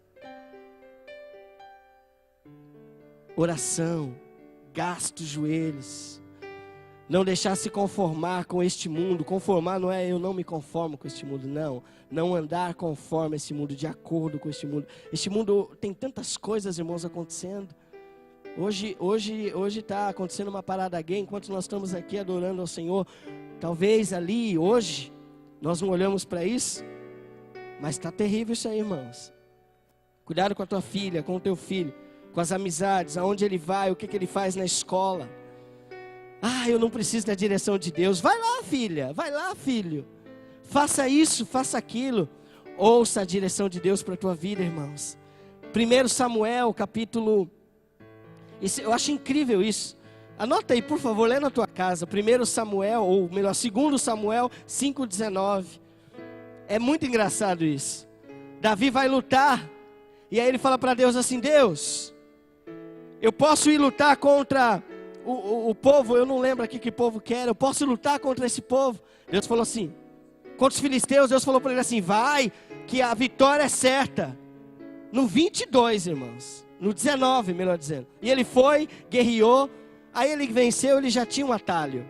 Oração, gasta os joelhos. Não deixar se conformar com este mundo. Conformar não é eu não me conformo com este mundo, não. Não andar conforme esse mundo, de acordo com este mundo. Este mundo tem tantas coisas, irmãos, acontecendo. Hoje está acontecendo uma parada gay, enquanto nós estamos aqui adorando ao Senhor. Talvez ali, hoje, nós não olhamos para isso, mas está terrível isso aí, irmãos. Cuidado com a tua filha, com o teu filho, com as amizades, aonde ele vai, o que ele faz na escola. Eu não preciso da direção de Deus. Vai lá, filha, vai lá, filho. Faça isso, faça aquilo. Ouça a direção de Deus para a tua vida, irmãos. 1 Samuel, capítulo... eu acho incrível isso. Anota aí, por favor, lê na tua casa. 1 Samuel, ou melhor, 2 Samuel 5,19. É muito engraçado isso. Davi vai lutar. E aí ele fala para Deus assim, Deus, eu posso ir lutar contra o povo, eu não lembro aqui que povo que era. Eu posso lutar contra esse povo. Deus falou assim, contra os filisteus, Deus falou para ele assim, vai, que a vitória é certa. No 22, irmãos. No 19, melhor dizendo. E ele foi, guerreou. Aí ele venceu, ele já tinha um atalho.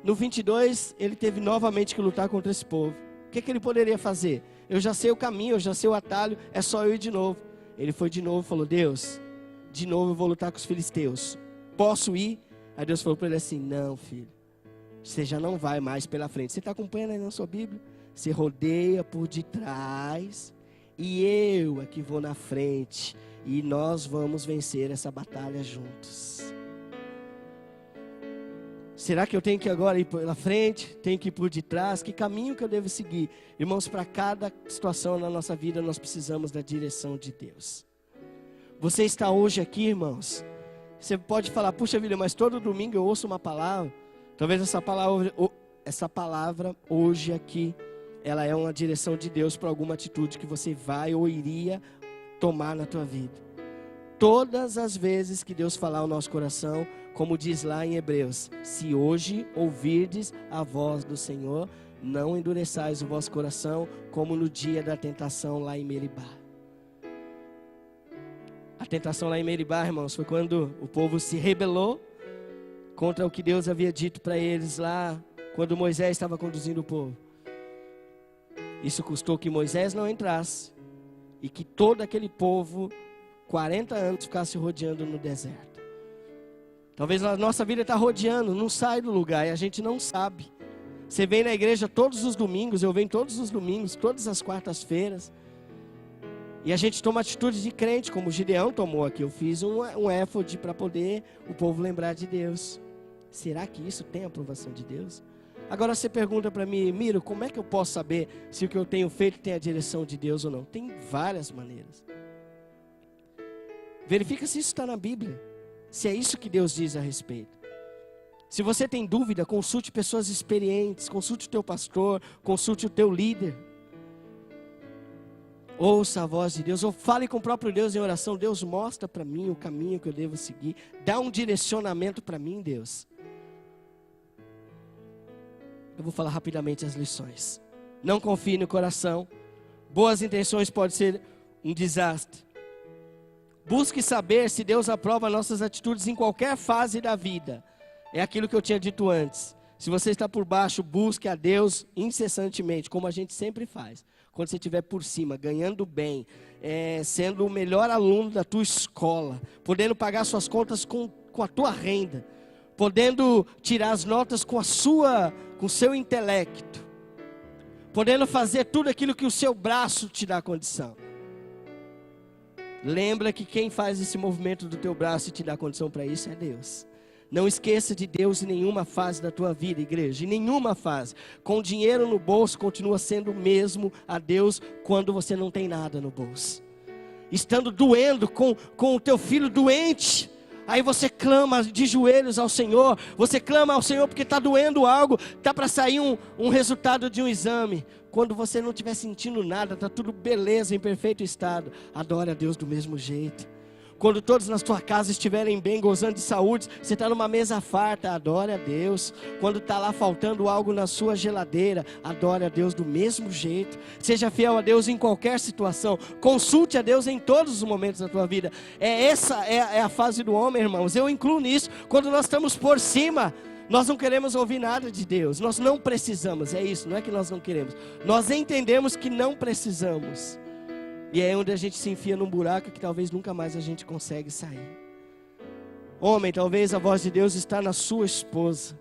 No 22, ele teve novamente que lutar contra esse povo. O que ele poderia fazer? Eu já sei o caminho, eu já sei o atalho, é só eu ir de novo. Ele foi de novo e falou, Deus, de novo eu vou lutar com os filisteus. Posso ir? Aí Deus falou para ele assim, não, filho. Você já não vai mais pela frente. Você está acompanhando aí na sua Bíblia? Você rodeia por detrás. E eu aqui vou na frente. E nós vamos vencer essa batalha juntos. Será que eu tenho que agora ir pela frente? Tenho que ir por detrás? Que caminho que eu devo seguir? Irmãos, para cada situação na nossa vida, nós precisamos da direção de Deus. Você está hoje aqui, irmãos. Você pode falar, puxa vida, mas todo domingo eu ouço uma palavra. Talvez essa palavra hoje aqui, ela é uma direção de Deus para alguma atitude que você vai ou iria tomar na tua vida. Todas as vezes que Deus falar ao nosso coração, como diz lá em Hebreus, se hoje ouvirdes a voz do Senhor, não endureçais o vosso coração, como no dia da tentação lá em Meribá. A tentação lá em Meribá, irmãos, foi quando o povo se rebelou contra o que Deus havia dito para eles lá, quando Moisés estava conduzindo o povo. Isso custou que Moisés não entrasse e que todo aquele povo, 40 anos, ficasse rodeando no deserto. Talvez a nossa vida está rodeando, não sai do lugar e a gente não sabe. Você vem na igreja todos os domingos, eu venho todos os domingos, todas as quartas-feiras. E a gente toma atitude de crente, como o Gideão tomou aqui. Eu fiz um effort para poder o povo lembrar de Deus. Será que isso tem a aprovação de Deus? Agora você pergunta para mim, Miro, como é que eu posso saber se o que eu tenho feito tem a direção de Deus ou não? Tem várias maneiras. Verifica se isso está na Bíblia. Se é isso que Deus diz a respeito. Se você tem dúvida, consulte pessoas experientes, consulte o teu pastor, consulte o teu líder Ouça a voz de Deus, ou fale com o próprio Deus em oração. Deus, mostra para mim o caminho que eu devo seguir. Dá um direcionamento para mim, Deus. Eu vou falar rapidamente as lições. Não confie no coração. Boas intenções podem ser um desastre. Busque saber se Deus aprova nossas atitudes em qualquer fase da vida. É aquilo que eu tinha dito antes. Se você está por baixo, busque a Deus incessantemente, como a gente sempre faz. Quando você estiver por cima, ganhando bem, sendo o melhor aluno da tua escola, podendo pagar suas contas com a tua renda, podendo tirar as notas com o seu intelecto, podendo fazer tudo aquilo que o seu braço te dá condição. Lembra que quem faz esse movimento do teu braço e te dá condição para isso é Deus. Não esqueça de Deus em nenhuma fase da tua vida, igreja. Em nenhuma fase. Com dinheiro no bolso, continua sendo o mesmo a Deus quando você não tem nada no bolso. Estando doendo com o teu filho doente, aí você clama de joelhos ao Senhor. Você clama ao Senhor porque está doendo algo. Está para sair um resultado de um exame. Quando você não estiver sentindo nada, está tudo beleza, em perfeito estado. Adore a Deus do mesmo jeito. Quando todos na sua casa estiverem bem, gozando de saúde, você está numa mesa farta, adore a Deus. Quando está lá faltando algo na sua geladeira, adore a Deus do mesmo jeito. Seja fiel a Deus em qualquer situação. Consulte a Deus em todos os momentos da tua vida. Essa é a fase do homem, irmãos. Eu incluo nisso. Quando nós estamos por cima, nós não queremos ouvir nada de Deus. Nós não precisamos, é isso, não é que nós não queremos. Nós entendemos que não precisamos. E é onde a gente se enfia num buraco que talvez nunca mais a gente consegue sair. Homem, talvez a voz de Deus está na sua esposa.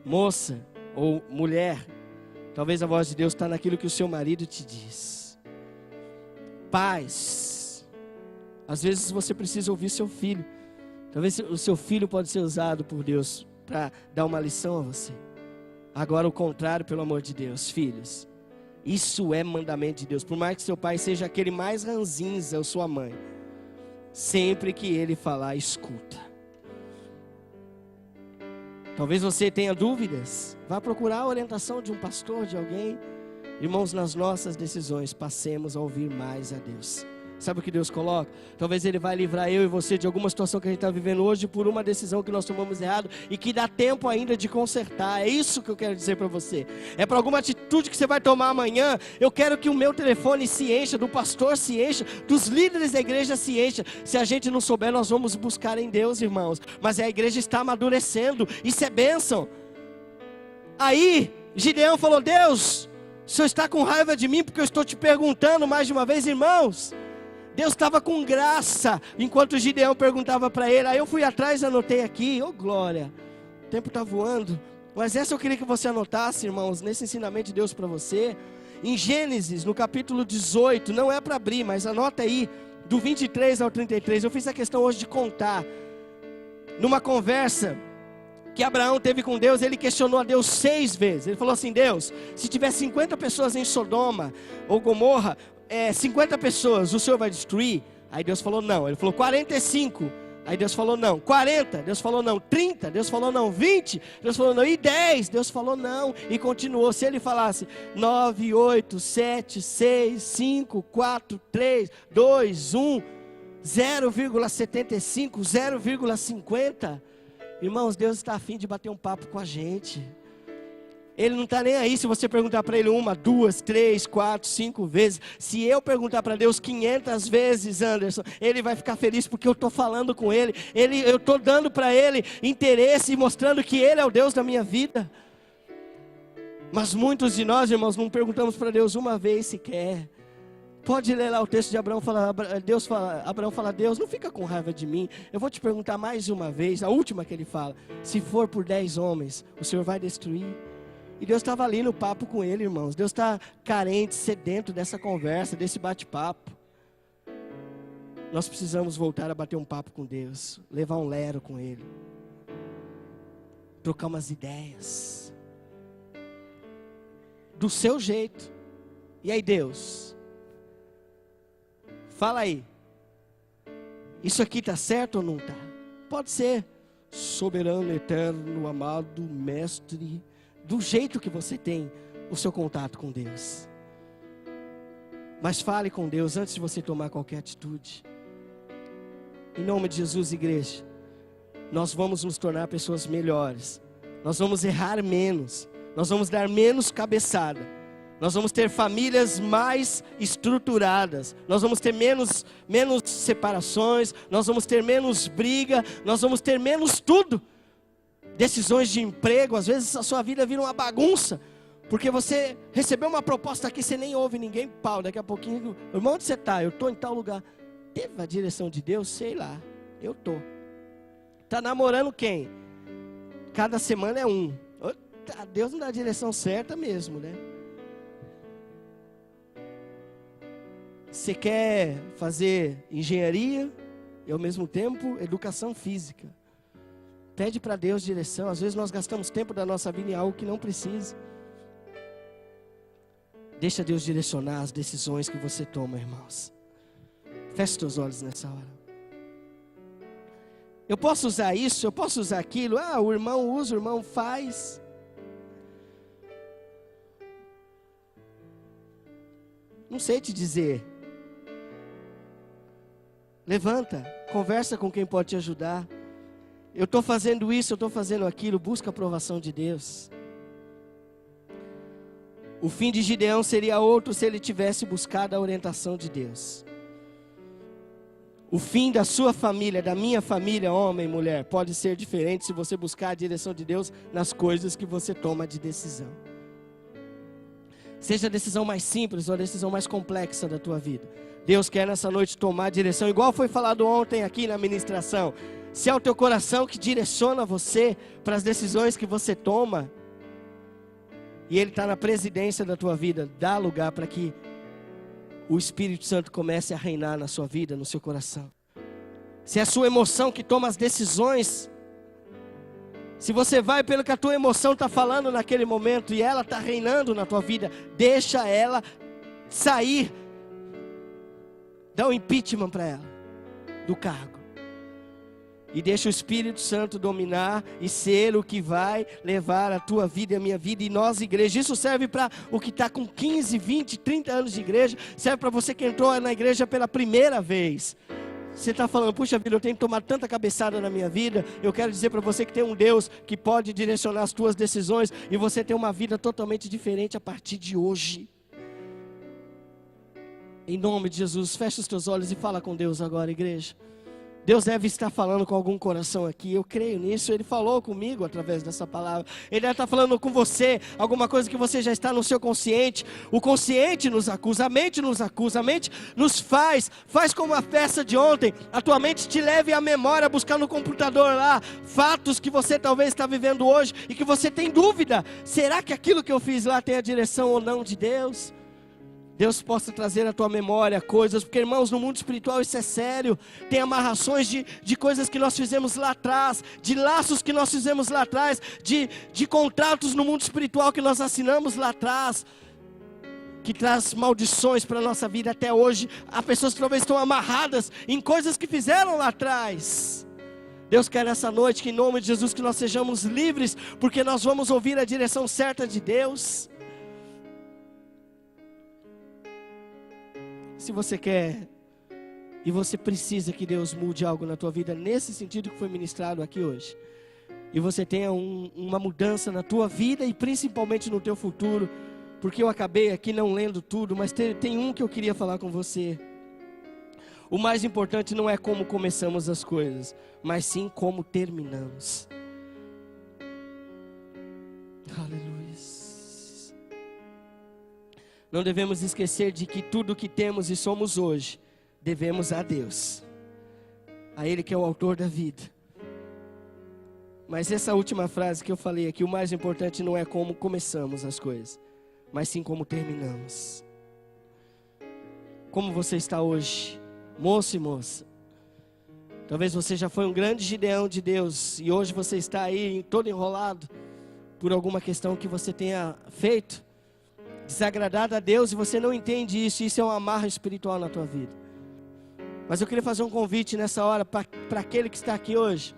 Moça ou mulher, talvez a voz de Deus está naquilo que o seu marido te diz. Pais, às vezes você precisa ouvir seu filho. Talvez o seu filho pode ser usado por Deus para dar uma lição a você. Agora o contrário, pelo amor de Deus, filhos. Isso é mandamento de Deus. Por mais que seu pai seja aquele mais ranzinza, ou sua mãe, sempre que ele falar, escuta. Talvez você tenha dúvidas. Vá procurar a orientação de um pastor, de alguém. Irmãos, nas nossas decisões, passemos a ouvir mais a Deus. Sabe o que Deus coloca? Talvez Ele vai livrar eu e você de alguma situação que a gente está vivendo hoje por uma decisão que nós tomamos errado e que dá tempo ainda de consertar. É isso que eu quero dizer para você. É para alguma atitude que você vai tomar amanhã. Eu quero que o meu telefone se encha, do pastor se encha, dos líderes da igreja se encha. Se a gente não souber, nós vamos buscar em Deus, irmãos. Mas a igreja está amadurecendo. Isso é bênção. Aí, Gideão falou: Deus, o Senhor está com raiva de mim porque eu estou te perguntando mais de uma vez, irmãos. Deus estava com graça, enquanto Gideão perguntava para ele. Aí eu fui atrás e anotei aqui, glória, o tempo está voando. Mas essa eu queria que você anotasse, irmãos, nesse ensinamento de Deus para você. Em Gênesis, no capítulo 18, não é para abrir, mas anota aí, do 23 ao 33. Eu fiz a questão hoje de contar. Numa conversa que Abraão teve com Deus, ele questionou a Deus 6 vezes. Ele falou assim: Deus, se tiver 50 pessoas em Sodoma ou Gomorra, 50 pessoas, o Senhor vai destruir? Aí Deus falou não. Ele falou 45. Aí Deus falou não. 40, Deus falou não. 30, Deus falou não. 20, Deus falou não. E 10, Deus falou não. E continuou. Se ele falasse 9, 8, 7, 6, 5, 4, 3, 2, 1, 0,75, 0,50, irmãos, Deus está a fim de bater um papo com a gente. Ele não está nem aí se você perguntar para Ele 1, 2, 3, 4, 5 vezes. Se eu perguntar para Deus 500 vezes, Anderson, Ele vai ficar feliz porque eu estou falando com Ele. Eu estou dando para Ele interesse e mostrando que Ele é o Deus da minha vida. Mas muitos de nós, irmãos, não perguntamos para Deus uma vez sequer. Pode ler lá o texto de Abraão, Abraão fala: Deus, não fica com raiva de mim. Eu vou te perguntar mais uma vez, a última que ele fala: se for por 10 homens, o Senhor vai destruir? E Deus estava ali no papo com ele, irmãos. Deus está carente, sedento dessa conversa, desse bate-papo. Nós precisamos voltar a bater um papo com Deus, levar um lero com Ele, trocar umas ideias, do seu jeito. E aí, Deus, fala aí, isso aqui está certo ou não está? Pode ser. Soberano, eterno, amado, mestre, do jeito que você tem o seu contato com Deus. Mas fale com Deus antes de você tomar qualquer atitude. Em nome de Jesus, igreja, nós vamos nos tornar pessoas melhores. Nós vamos errar menos. Nós vamos dar menos cabeçada. Nós vamos ter famílias mais estruturadas. Nós vamos ter menos separações. Nós vamos ter menos briga. Nós vamos ter menos tudo. Decisões de emprego. Às vezes a sua vida vira uma bagunça. Porque você recebeu uma proposta aqui, você nem ouve ninguém, pau, daqui a pouquinho, irmão, onde você está? Eu estou em tal lugar. Teve a direção de Deus? Sei lá, eu estou. Está namorando quem? Cada semana é um. Deus não dá a direção certa mesmo, né? Você quer fazer engenharia e ao mesmo tempo educação física. Pede para Deus direção. Às vezes nós gastamos tempo da nossa vida em algo que não precisa. Deixa Deus direcionar as decisões que você toma, irmãos. Feche seus olhos nessa hora. Eu posso usar isso, eu posso usar aquilo. O irmão usa, o irmão faz. Não sei te dizer. Levanta, conversa com quem pode te ajudar. Eu estou fazendo isso, eu estou fazendo aquilo. Busca a aprovação de Deus. O fim de Gideão seria outro se ele tivesse buscado a orientação de Deus. O fim da sua família, da minha família, homem e mulher, pode ser diferente se você buscar a direção de Deus nas coisas que você toma de decisão. Seja a decisão mais simples ou a decisão mais complexa da tua vida. Deus quer nessa noite tomar a direção, igual foi falado ontem aqui na ministração. Se é o teu coração que direciona você para as decisões que você toma, e Ele está na presidência da tua vida, dá lugar para que o Espírito Santo comece a reinar na sua vida, no seu coração. Se é a sua emoção que toma as decisões, se você vai pelo que a tua emoção está falando naquele momento e ela está reinando na tua vida, deixa ela sair, dá um impeachment para ela, do cargo. E deixa o Espírito Santo dominar e ser o que vai levar a tua vida e a minha vida. E nós, igreja, isso serve para o que está com 15, 20, 30 anos de igreja. Serve para você que entrou na igreja pela primeira vez. Você está falando, puxa vida, eu tenho que tomar tanta cabeçada na minha vida. Eu quero dizer para você que tem um Deus que pode direcionar as tuas decisões. E você tem uma vida totalmente diferente a partir de hoje. Em nome de Jesus, fecha os teus olhos e fala com Deus agora, igreja. Deus deve estar falando com algum coração aqui, eu creio nisso. Ele falou comigo através dessa palavra. Ele deve estar falando com você, alguma coisa que você já está no seu consciente. O consciente nos acusa, a mente nos acusa, a mente nos faz como a festa de ontem. A tua mente te leve à memória, buscar no computador lá, fatos que você talvez está vivendo hoje e que você tem dúvida. Será que aquilo que eu fiz lá tem a direção ou não de Deus? Deus possa trazer à tua memória coisas, porque irmãos, no mundo espiritual isso é sério. Tem amarrações de coisas que nós fizemos lá atrás, de laços que nós fizemos lá atrás, de contratos no mundo espiritual que nós assinamos lá atrás, que traz maldições para a nossa vida até hoje. Há pessoas que talvez estão amarradas em coisas que fizeram lá atrás. Deus quer nessa noite que em nome de Jesus que nós sejamos livres, porque nós vamos ouvir a direção certa de Deus. Se você quer e você precisa que Deus mude algo na tua vida, nesse sentido que foi ministrado aqui hoje, e você tenha uma mudança na tua vida e principalmente no teu futuro, porque eu acabei aqui não lendo tudo, mas tem um que eu queria falar com você. O mais importante não é como começamos as coisas, mas sim como terminamos. Aleluia. Não devemos esquecer de que tudo o que temos e somos hoje, devemos a Deus. A Ele que é o autor da vida. Mas essa última frase que eu falei aqui, o mais importante não é como começamos as coisas, mas sim como terminamos. Como você está hoje, moço e moça? Talvez você já foi um grande Gideão de Deus, e hoje você está aí todo enrolado, por alguma questão que você tenha feito, desagradado a Deus, e você não entende isso. Isso é uma amarra espiritual na tua vida. Mas eu queria fazer um convite nessa hora para aquele que está aqui hoje,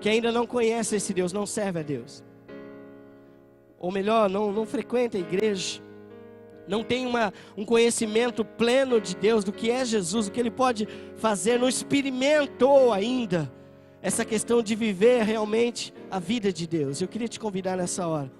que ainda não conhece esse Deus, não serve a Deus, ou melhor, não frequenta a igreja, não tem um conhecimento pleno de Deus, do que é Jesus, do que Ele pode fazer, não experimentou ainda essa questão de viver realmente a vida de Deus. Eu queria te convidar nessa hora.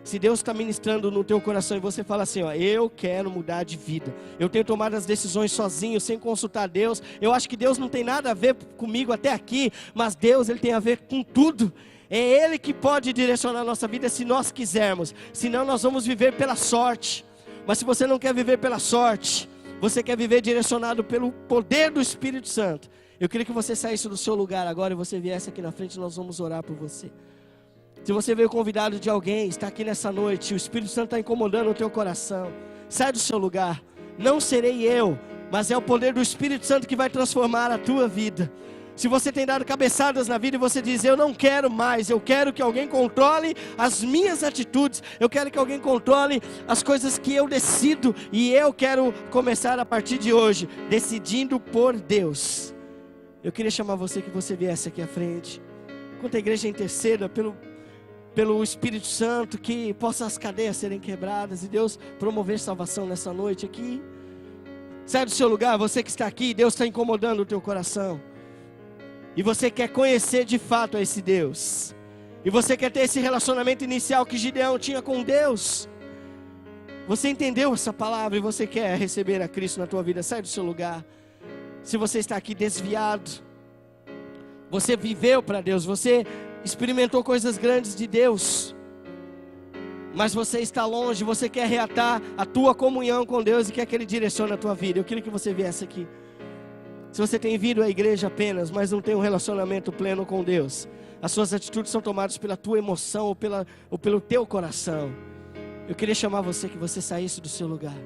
Se Deus está ministrando no teu coração e você fala assim, ó, eu quero mudar de vida, eu tenho tomado as decisões sozinho, sem consultar Deus, eu acho que Deus não tem nada a ver comigo até aqui, mas Deus, Ele tem a ver com tudo. É Ele que pode direcionar a nossa vida se nós quisermos, senão nós vamos viver pela sorte. Mas se você não quer viver pela sorte, você quer viver direcionado pelo poder do Espírito Santo, eu queria que você saísse do seu lugar agora e você viesse aqui na frente e nós vamos orar por você. Se você veio convidado de alguém, está aqui nessa noite, o Espírito Santo está incomodando o teu coração, sai do seu lugar. Não serei eu, mas é o poder do Espírito Santo que vai transformar a tua vida. Se você tem dado cabeçadas na vida e você diz, eu não quero mais, eu quero que alguém controle as minhas atitudes, eu quero que alguém controle as coisas que eu decido, e eu quero começar a partir de hoje, decidindo por Deus. Eu queria chamar você, que você viesse aqui à frente, enquanto a igreja interceda pelo Espírito Santo, que possa as cadeias serem quebradas e Deus promover salvação nessa noite aqui. Sai do seu lugar, você que está aqui, Deus está incomodando o teu coração, e você quer conhecer de fato a esse Deus, e você quer ter esse relacionamento inicial que Gideão tinha com Deus. Você entendeu essa palavra e você quer receber a Cristo na tua vida. Sai do seu lugar. Se você está aqui desviado, você viveu para Deus, você experimentou coisas grandes de Deus, mas você está longe, você quer reatar a tua comunhão com Deus e quer que Ele direcione a tua vida. Eu queria que você viesse aqui. Se você tem vindo à igreja apenas, mas não tem um relacionamento pleno com Deus, as suas atitudes são tomadas pela tua emoção ou pelo teu coração, eu queria chamar você, que você saísse do seu lugar,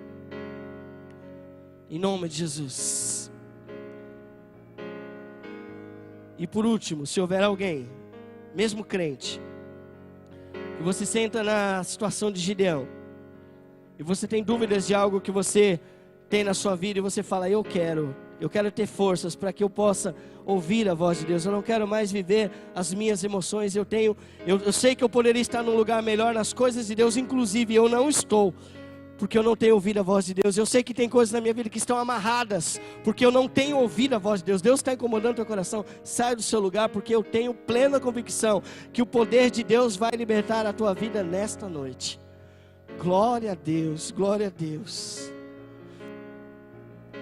em nome de Jesus. E por último, se houver alguém, mesmo crente, e você senta na situação de Gideão, e você tem dúvidas de algo que você tem na sua vida, e você fala, eu quero ter forças para que eu possa ouvir a voz de Deus, eu não quero mais viver as minhas emoções, eu sei que eu poderia estar num lugar melhor nas coisas de Deus, inclusive eu não estou, porque eu não tenho ouvido a voz de Deus. Eu sei que tem coisas na minha vida que estão amarradas, porque eu não tenho ouvido a voz de Deus. Deus está incomodando o teu coração. Sai do seu lugar, porque eu tenho plena convicção que o poder de Deus vai libertar a tua vida nesta noite. Glória a Deus, glória a Deus.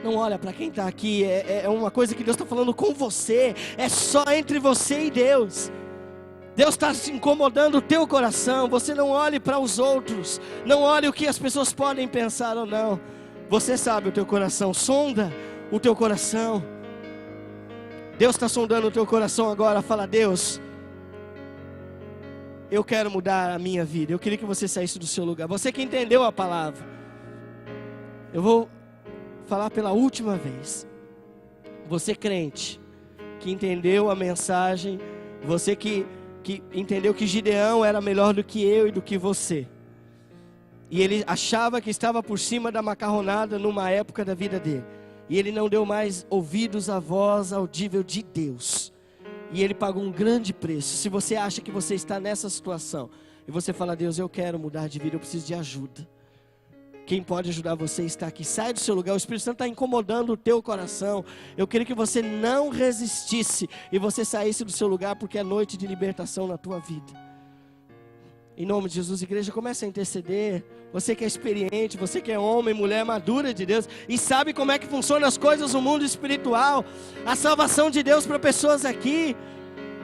Não olha para quem está aqui, é uma coisa que Deus está falando com você, é só entre você e Deus. Deus está se incomodando o teu coração. Você não olhe para os outros, não olhe o que as pessoas podem pensar ou não. Você sabe o teu coração, sonda o teu coração. Deus está sondando o teu coração agora. Fala, Deus, eu quero mudar a minha vida. Eu queria que você saísse do seu lugar. Você que entendeu a palavra, eu vou falar pela última vez. Você crente, que entendeu a mensagem, você que entendeu que Gideão era melhor do que eu e do que você, e ele achava que estava por cima da macarronada numa época da vida dele, e ele não deu mais ouvidos à voz audível de Deus, e ele pagou um grande preço. Se você acha que você está nessa situação, e você fala, Deus, eu quero mudar de vida, eu preciso de ajuda, quem pode ajudar você está aqui. Sai do seu lugar, o Espírito Santo está incomodando o teu coração. Eu queria que você não resistisse e você saísse do seu lugar, porque é noite de libertação na tua vida. Em nome de Jesus, igreja, comece a interceder. Você que é experiente, você que é homem, mulher madura de Deus e sabe como é que funcionam as coisas no mundo espiritual, a salvação de Deus para pessoas aqui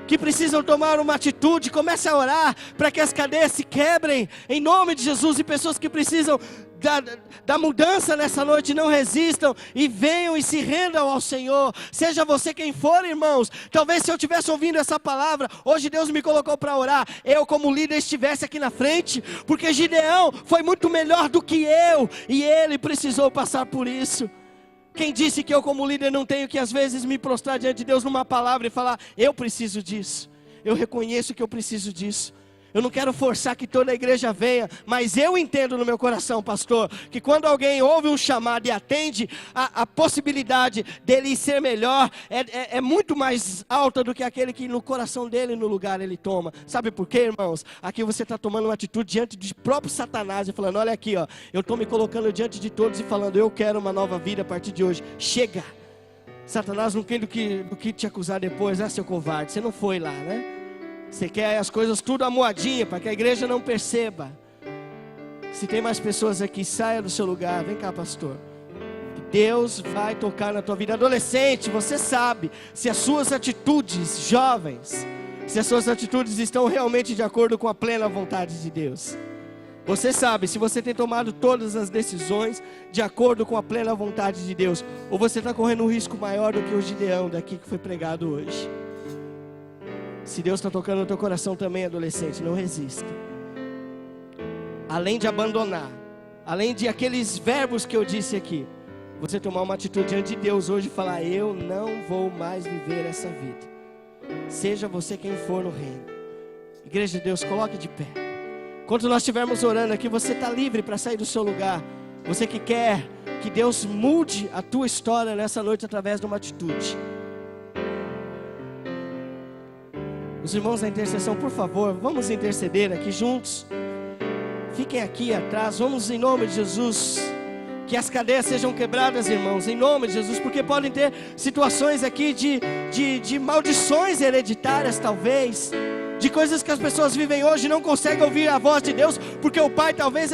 que precisam tomar uma atitude, comece a orar para que as cadeias se quebrem em nome de Jesus, e pessoas que precisam da mudança nessa noite não resistam e venham e se rendam ao Senhor. Seja você quem for, irmãos. Talvez se eu tivesse ouvindo essa palavra, hoje Deus me colocou para orar, eu como líder estivesse aqui na frente, porque Gideão foi muito melhor do que eu, e ele precisou passar por isso. Quem disse que eu como líder não tenho que às vezes me prostrar diante de Deus numa palavra e falar, eu preciso disso, eu reconheço que eu preciso disso. Eu não quero forçar que toda a igreja venha, mas eu entendo no meu coração, pastor, que quando alguém ouve um chamado e atende, a possibilidade dele ser melhor é muito mais alta do que aquele que no coração dele, no lugar, ele toma. Sabe por quê, irmãos? Aqui você está tomando uma atitude diante do próprio Satanás e falando, olha aqui, ó, eu estou me colocando diante de todos e falando, eu quero uma nova vida a partir de hoje. Chega! Satanás não tem do que te acusar depois, seu covarde, você não foi lá, né? Você quer as coisas tudo amuadinha, para que a igreja não perceba. Se tem mais pessoas aqui, saia do seu lugar. Vem cá, pastor. Deus vai tocar na tua vida. Adolescente, você sabe se as suas atitudes, jovens, se as suas atitudes estão realmente de acordo com a plena vontade de Deus. Você sabe se você tem tomado todas as decisões de acordo com a plena vontade de Deus, ou você está correndo um risco maior do que o Gideão daqui que foi pregado hoje. Se Deus está tocando no teu coração também, adolescente, não resista. Além de abandonar, além de aqueles verbos que eu disse aqui, você tomar uma atitude diante de Deus hoje e falar, eu não vou mais viver essa vida. Seja você quem for no reino. Igreja de Deus, coloque de pé. Enquanto nós estivermos orando aqui, você está livre para sair do seu lugar. Você que quer que Deus mude a tua história nessa noite através de uma atitude. Os irmãos da intercessão, por favor, vamos interceder aqui juntos. Fiquem aqui atrás, vamos em nome de Jesus. Que as cadeias sejam quebradas, irmãos, em nome de Jesus. Porque podem ter situações aqui de maldições hereditárias, talvez. De coisas que as pessoas vivem hoje e não conseguem ouvir a voz de Deus. Porque o pai talvez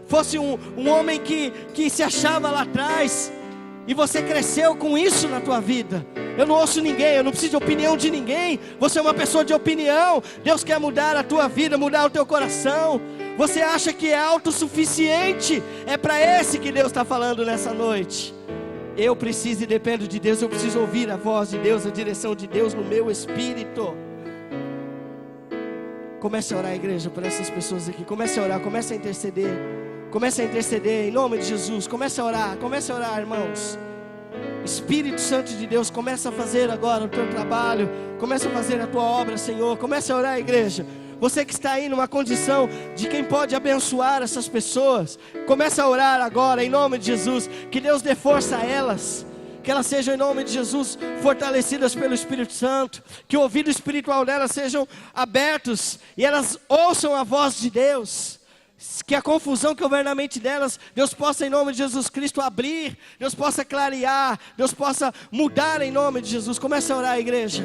fosse um homem que se achava lá atrás. E você cresceu com isso na tua vida. Eu não ouço ninguém, eu não preciso de opinião de ninguém. Você é uma pessoa de opinião. Deus quer mudar a tua vida, mudar o teu coração. Você acha que é autossuficiente? É para esse que Deus está falando nessa noite. Eu preciso e dependo de Deus. Eu preciso ouvir a voz de Deus, a direção de Deus no meu espírito. Comece a orar, igreja, por essas pessoas aqui. Comece a orar, comece a interceder. Comece a interceder em nome de Jesus. Comece a orar, irmãos. Espírito Santo de Deus, começa a fazer agora o teu trabalho. Começa a fazer a tua obra, Senhor. Comece a orar, igreja. Você que está aí numa condição de quem pode abençoar essas pessoas, começa a orar agora em nome de Jesus. Que Deus dê força a elas. Que elas sejam em nome de Jesus fortalecidas pelo Espírito Santo. Que o ouvido espiritual delas sejam abertos e elas ouçam a voz de Deus. Que a confusão que houver na mente delas, Deus possa em nome de Jesus Cristo abrir, Deus possa clarear, Deus possa mudar em nome de Jesus. Comece a orar, igreja.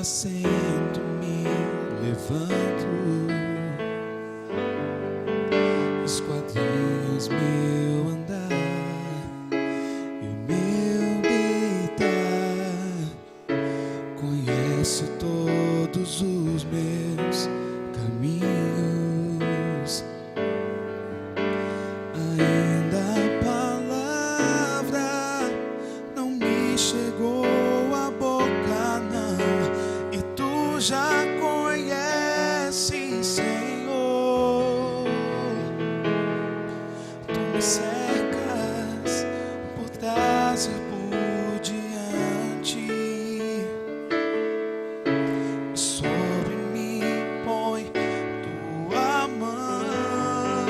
Sento, me levanto, esquadrinhas meu andar e o meu deitar. Conhece todos os meus caminhos. Ainda a palavra não me chegou à boca, não. Já conhece, Senhor. Tu me cercas por trás e por diante, e sobre mim põe tua mão.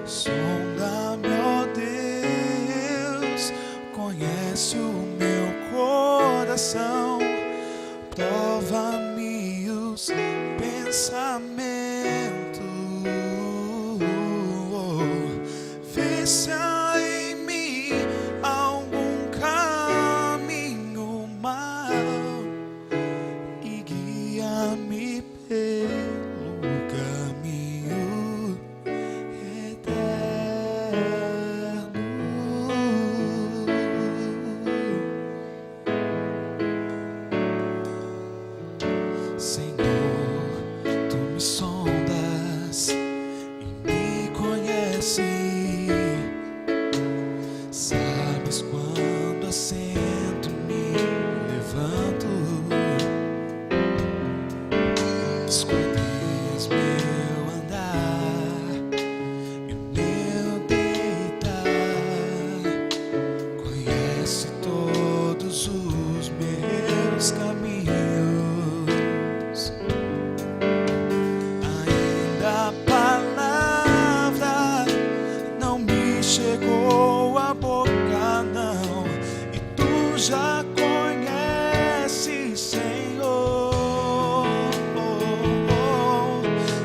Sonda-me, ó Deus, conhece o meu coração. Prova-me os pensamentos, vê se há em mim algum caminho mau e guia-me pelo caminho eterno. Senhor, tu me sondas mas quando assento me levanto, escolhias meu andar e meu deitar, conhece todos os meus caminhos. Ainda a palavra não me chegou à boca, não, e tu já conheces, Senhor.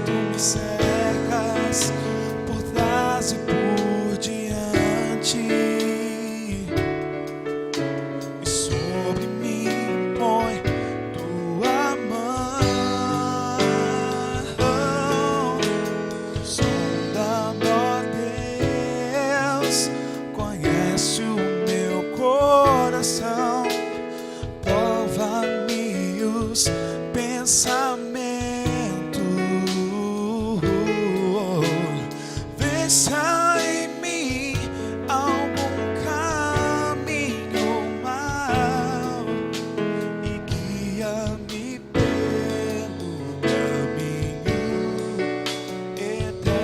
Tu me cercas por trás e por diante, e sobre mim põe tua mão. Sonda-me, ó Deus, conhece o meu coração, prova-me os pensamentos, vê se há em mim algum caminho mau e guia-me pelo caminho eterno.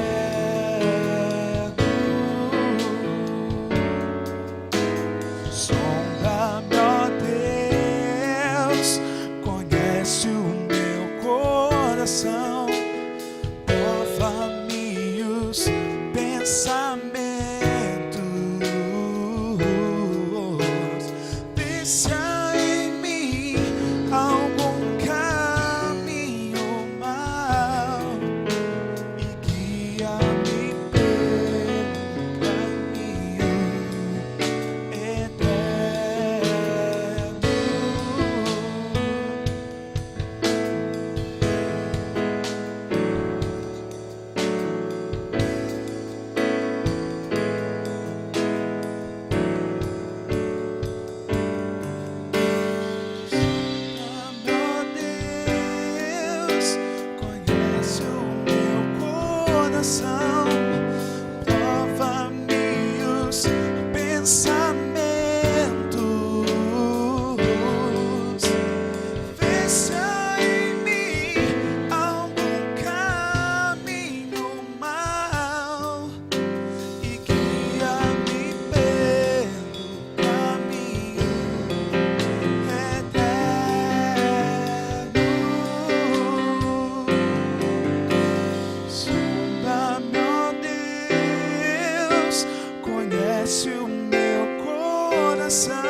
Sonda-me, ó Deus, conhece o meu coração, prova-me os pensamentos, vê se há em mim algum caminho mau e guia-me pelo caminho eterno. Meu Deus, conhece o meu coração, prova-me os pensamentos, vê se há em mim algum caminho mau e guia-me pelo caminho eterno. Sonda-me, ó Deus, conhece o meu coração,